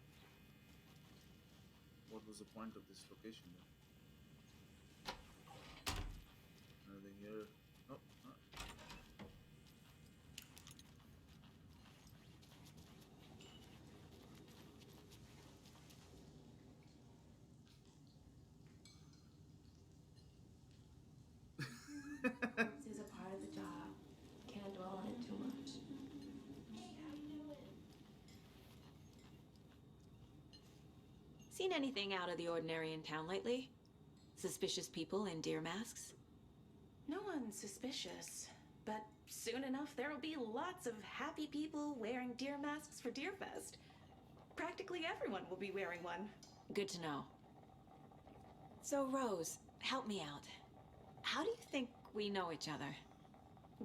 What was the point of this location then? Anything here? Nope. This is a part of the job. Can't dwell on it too much. Seen anything out of the ordinary in town lately? Suspicious people in deer masks? No one's suspicious, but soon enough there will be lots of happy people wearing deer masks for Deerfest. Practically everyone will be wearing one. Good to know. So, Rose, help me out. How do you think we know each other?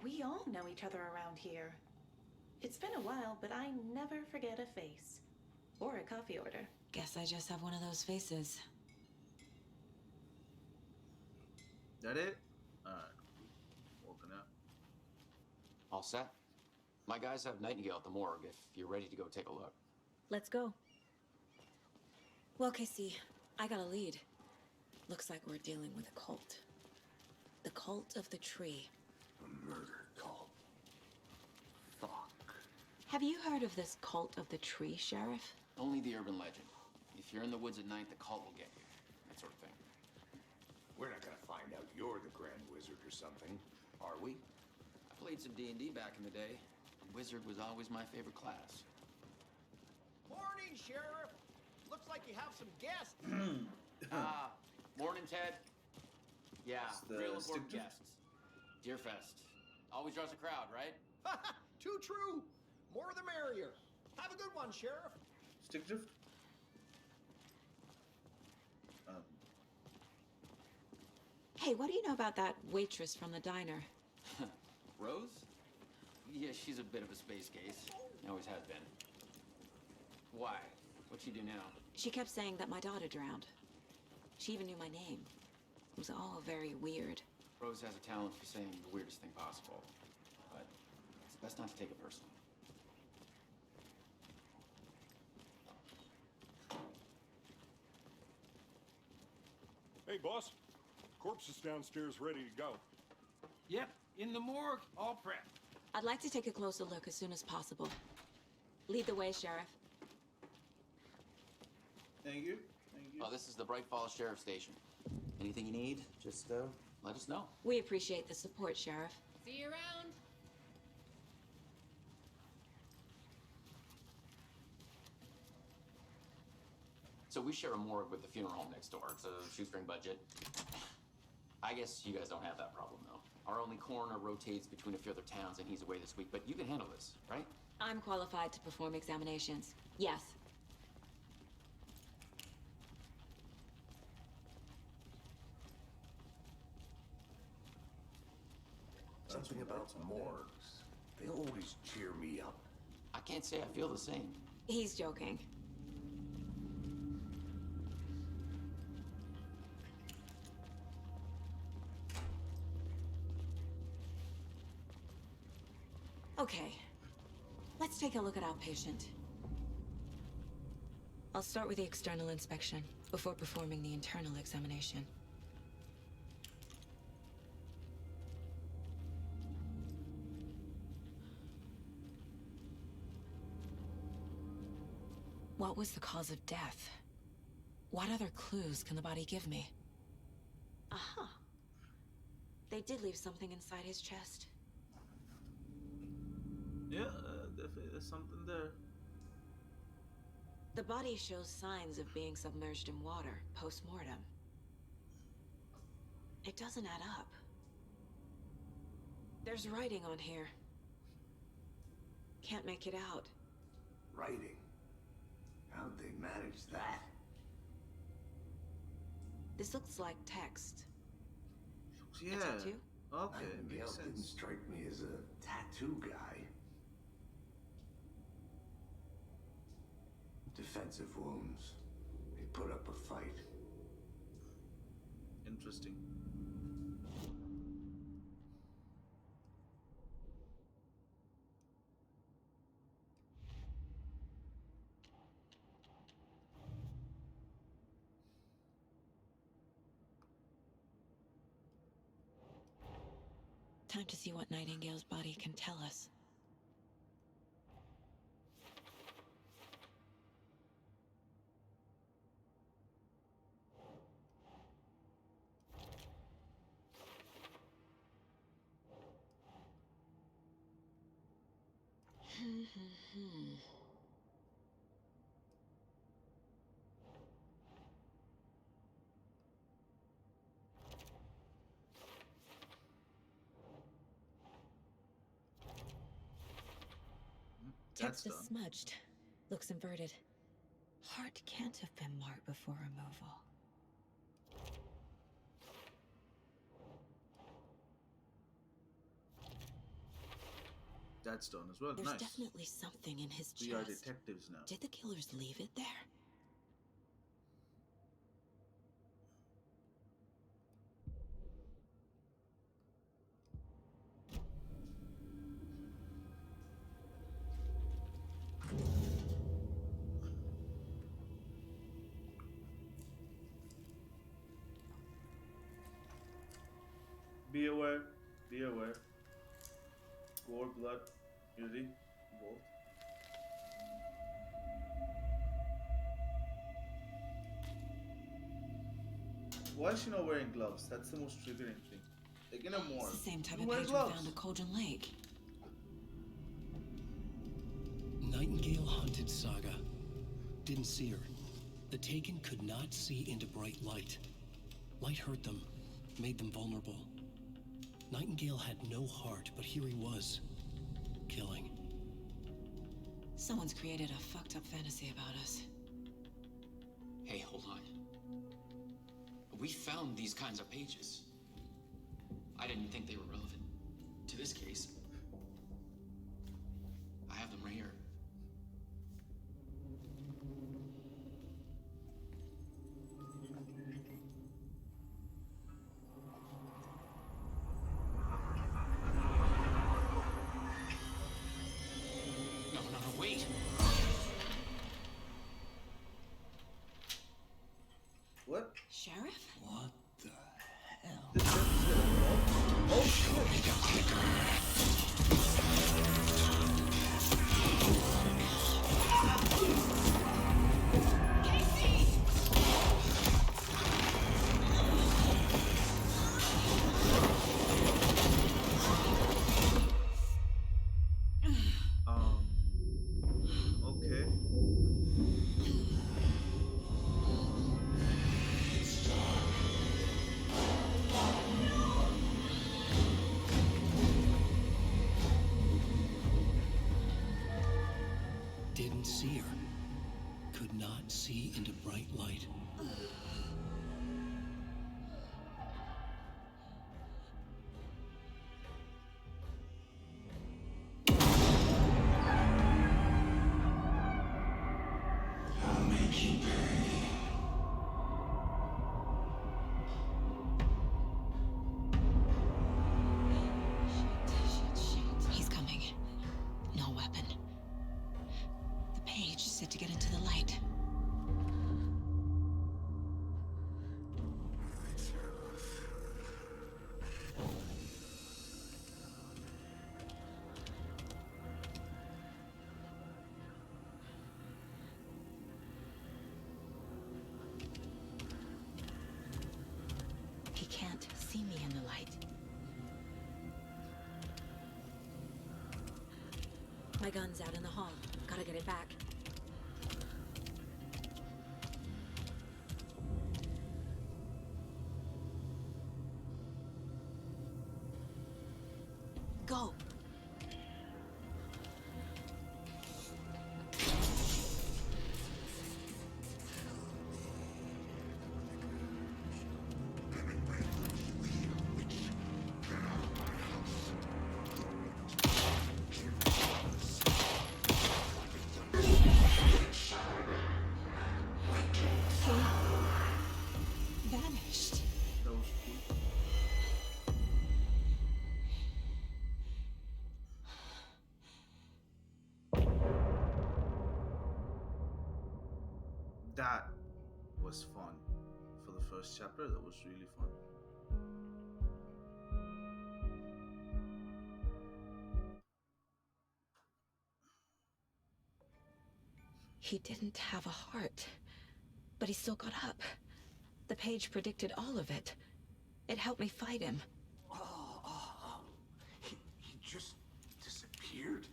We all know each other around here. It's been a while, but I never forget a face. Or a coffee order. Guess I just have one of those faces. That it? Alright. Walking out. All set? My guys have Nightingale at the morgue if you're ready to go take a look. Let's go. Well, Casey, I got a lead. Looks like we're dealing with a cult. The cult of the tree. A murder cult. Fuck. Have you heard of this cult of the tree, Sheriff? Only the urban legend. If you're in the woods at night, the cult will get you. That sort of thing. We're not gonna find out you're the Grand Wizard or something, are we? I played some D&D back in the day. Wizard was always my favorite class. Morning, Sheriff. Looks like you have some guests. Morning, Ted. Yeah, It's the real stick important drift. guests. Deerfest. Always draws a crowd, right? Too true. More the merrier. Have a good one, Sheriff. Stick drift? Hey, what do you know about that waitress from the diner? Rose? Yeah, she's a bit of a space case. Always has been. Why? What'd she do now? She kept saying that my daughter drowned. She even knew my name. It was all very weird. Rose has a talent for saying the weirdest thing possible. But it's best not to take it personally. Hey, boss. Corpse is downstairs ready to go. Yep, in the morgue, all prepped. I'd like to take a closer look as soon as possible. Lead the way, Sheriff. Thank you. Thank you. Oh, this is the Bright Falls Sheriff Station. Anything you need, just let us know. We appreciate the support, Sheriff. See you around. So we share a morgue with the funeral home next door. It's a shoestring budget. I guess you guys don't have that problem, though. Our only coroner rotates between a few other towns, and he's away this week. But you can handle this, right? I'm qualified to perform examinations. Yes. Something about morgues. They always cheer me up. I can't say I feel the same. He's joking. Okay, let's take a look at our patient. I'll start with the external inspection before performing the internal examination. What was the cause of death? What other clues can the body give me? Aha. They did leave something inside his chest. Yeah, definitely there's something there. The body shows signs of being submerged in water post-mortem. It doesn't add up. There's writing on here. Can't make it out. Writing? How'd they manage that? This looks like text. Yeah. A tattoo? Okay, Nightingale makes didn't sense. strike me as a tattoo guy. Defensive wounds. They put up a fight. Interesting. Time to see what Nightingale's body can tell us. That's Text is done. smudged. Looks inverted. Heart can't have been marked before removal. That's done as well. There's Nice. definitely something in his chest. We are detectives now. Did the killers leave it there? Be aware. Be aware. Gore, blood, nudity, both. Why is she not wearing gloves? That's the most triggering thing. Like in a morgue. It's the same type you of wear page we gloves. found at Cauldron Lake. Nightingale hunted Saga. Didn't see her. The Taken could not see into bright light. Light hurt them, made them vulnerable. Nightingale had no heart, but here he was, killing. Someone's created a fucked up fantasy about us. Hey, hold on. We found these kinds of pages. I didn't think they were relevant to this case. I have them right here. No, wait. What? Sheriff? What the hell? This sheriff is gonna oh shit! Okay. Didn't see her. Could not see into bright light. I'll make you pay. He's coming. No weapon. The page said to get into the light. My gun's out in the hall. Gotta get it back. Go! Vanished. That was cool. That was fun. For the first chapter, that was really fun. He didn't have a heart, but he still got up. The page predicted all of it. It helped me fight him. He just disappeared?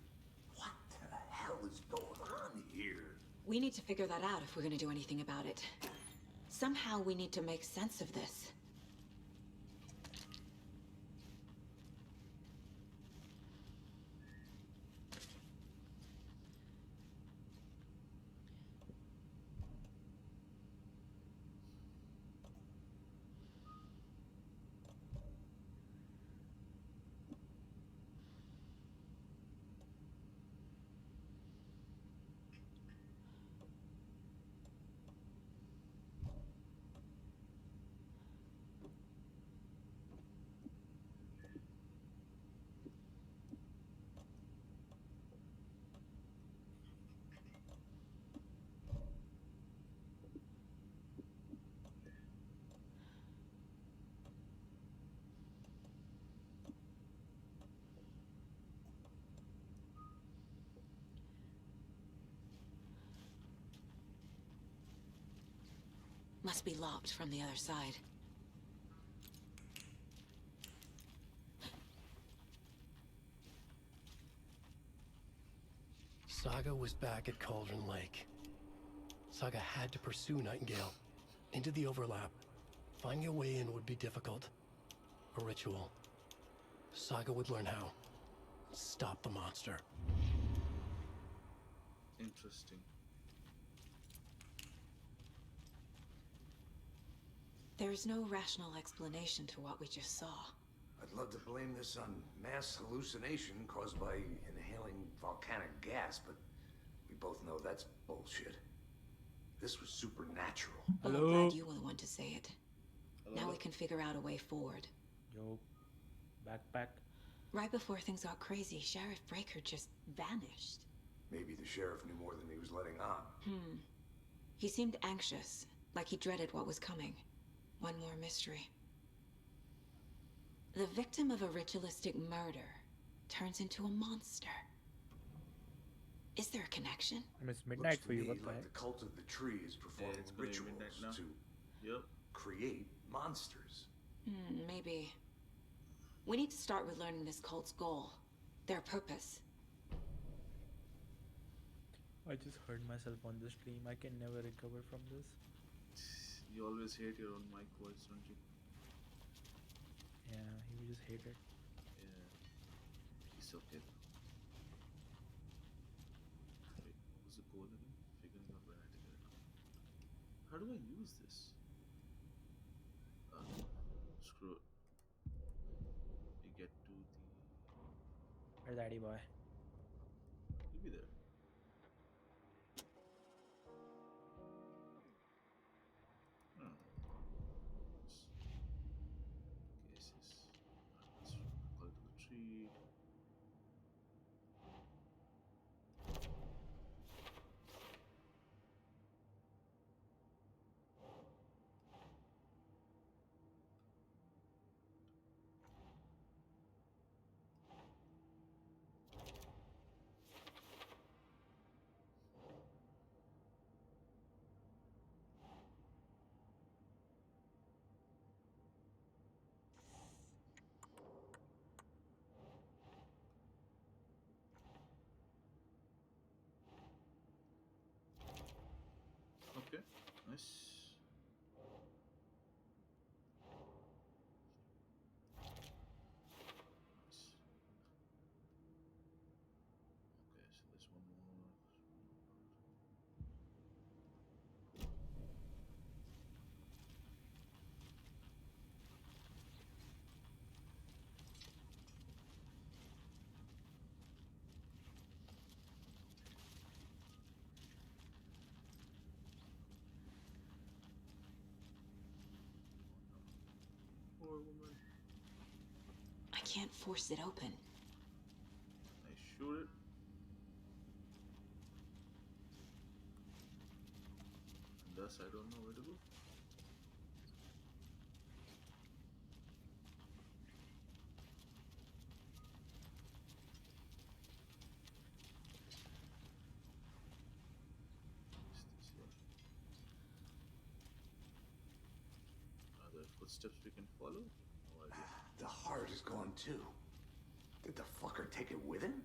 What the hell is going on here? We need to figure that out if we're gonna do anything about it. Somehow we need to make sense of this. Must be locked from the other side. Saga was back at Cauldron Lake. Saga had to pursue Nightingale into the overlap. Finding a way in would be difficult. A ritual. Saga would learn how. Stop the monster. Interesting. There's no rational explanation to what we just saw. I'd love to blame this on mass hallucination caused by inhaling volcanic gas, but we both know that's bullshit. This was supernatural. Well, I'm glad you were the one to say it. Hello? Now we can figure out a way forward. Yo, backpack. Right before things got crazy, Sheriff Breaker just vanished. Maybe the sheriff knew more than he was letting on. He seemed anxious, like he dreaded what was coming. One more mystery. The victim of a ritualistic murder turns into a monster. Is there a connection? I mean, it's midnight Looks for you. to What me the like heck? the cult of the tree is performing it's gonna be rituals midnight now. to Yep. create monsters. Maybe. We need to start with learning this cult's goal. Their purpose. I just hurt myself on the stream. I can never recover from this. You always hate your own mic voice, don't you? Yeah, you just hate it. Yeah. It's okay. Wait, what was the goal again? Figuring out where I had to get it. How do I use this? Screw it. We get to the... Where's Daddy boy? You'll be there. Hmm. Cases. Let's go to the tree. movement. I can't force it open. I shoot it. And thus I don't know where to go. Is this here? Are there footsteps we can follow? No idea. The heart is gone too. Did the fucker take it with him?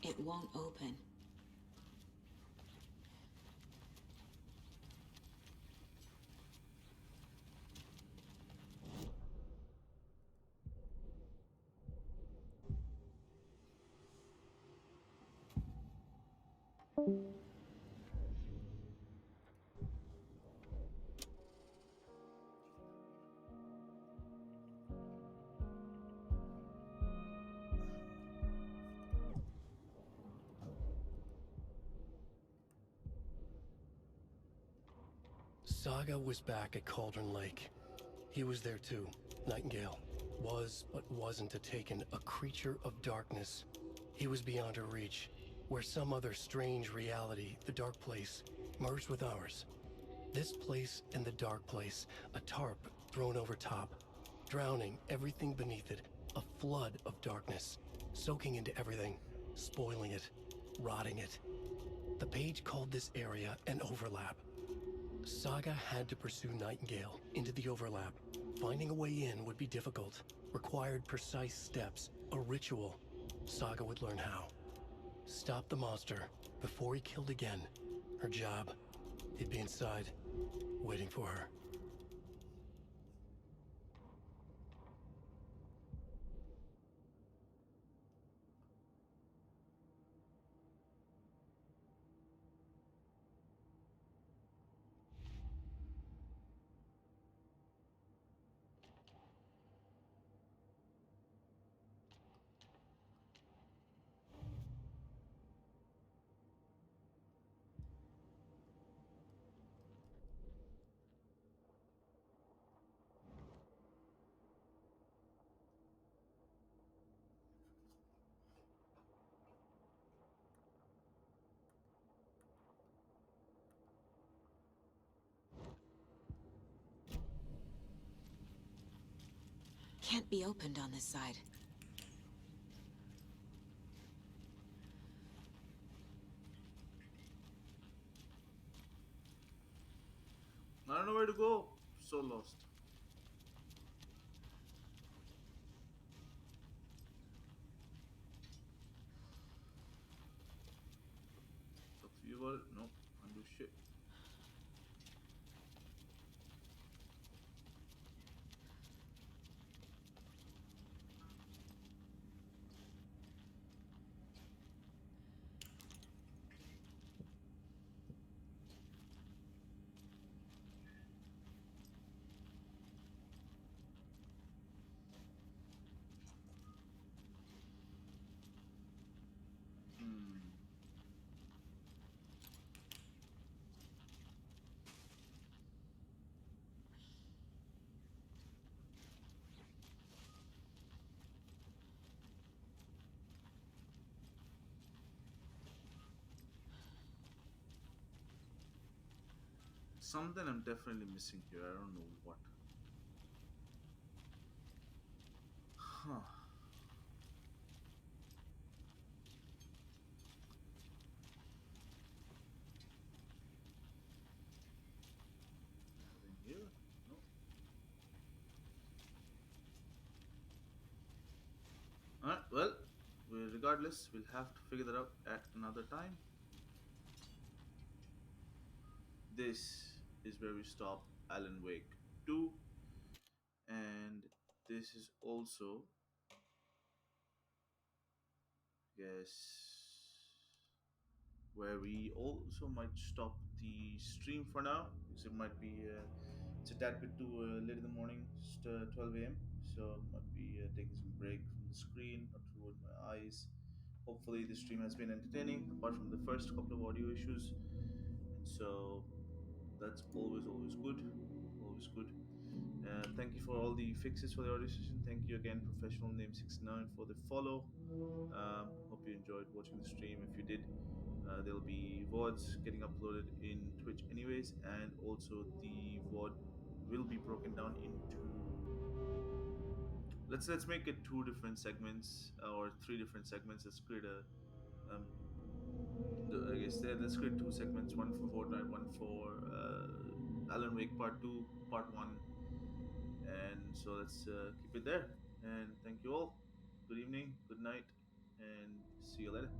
It won't open. Saga was back at Cauldron Lake. He was there too. Nightingale was, but wasn't a taken, a creature of darkness. He was beyond her reach, where some other strange reality, the dark place, merged with ours. This place and the dark place, a tarp thrown over top, drowning everything beneath it, a flood of darkness, soaking into everything, spoiling it, rotting it. The page called this area an overlap. Saga had to pursue Nightingale into the overlap. Finding a way in would be difficult, required precise steps, a ritual. Saga would learn how. Stop the monster before he killed again. Her job, he'd be inside, waiting for her. Can't be opened on this side. I don't know where to go. So lost. The fuel? Nope. Undo shit. Something I'm definitely missing here. I don't know what. Huh. Nothing here? No. Alright, well, regardless, we'll have to figure that out at another time. This is where we stop Alan Wake 2, and this is also, yes, where we also might stop the stream for now because it might be it's a tad bit too late in the morning, just 12 a.m. So might be taking some break from the screen, not to ruin my eyes. Hopefully, the stream has been entertaining, apart from the first couple of audio issues, and so that's always good, always good. Thank you for all the fixes for the audio session. Thank you again, professional name 69, for the follow. Hope you enjoyed watching the stream. If you did, there'll be VODs getting uploaded in Twitch anyways, and also the VOD will be broken down into, let's make it two different segments or three different segments. Let's create a um, I guess let's create two segments: one for Fortnite, one for Alan Wake Part Two, Part One, and so let's keep it there. And thank you all. Good evening, good night, and see you later.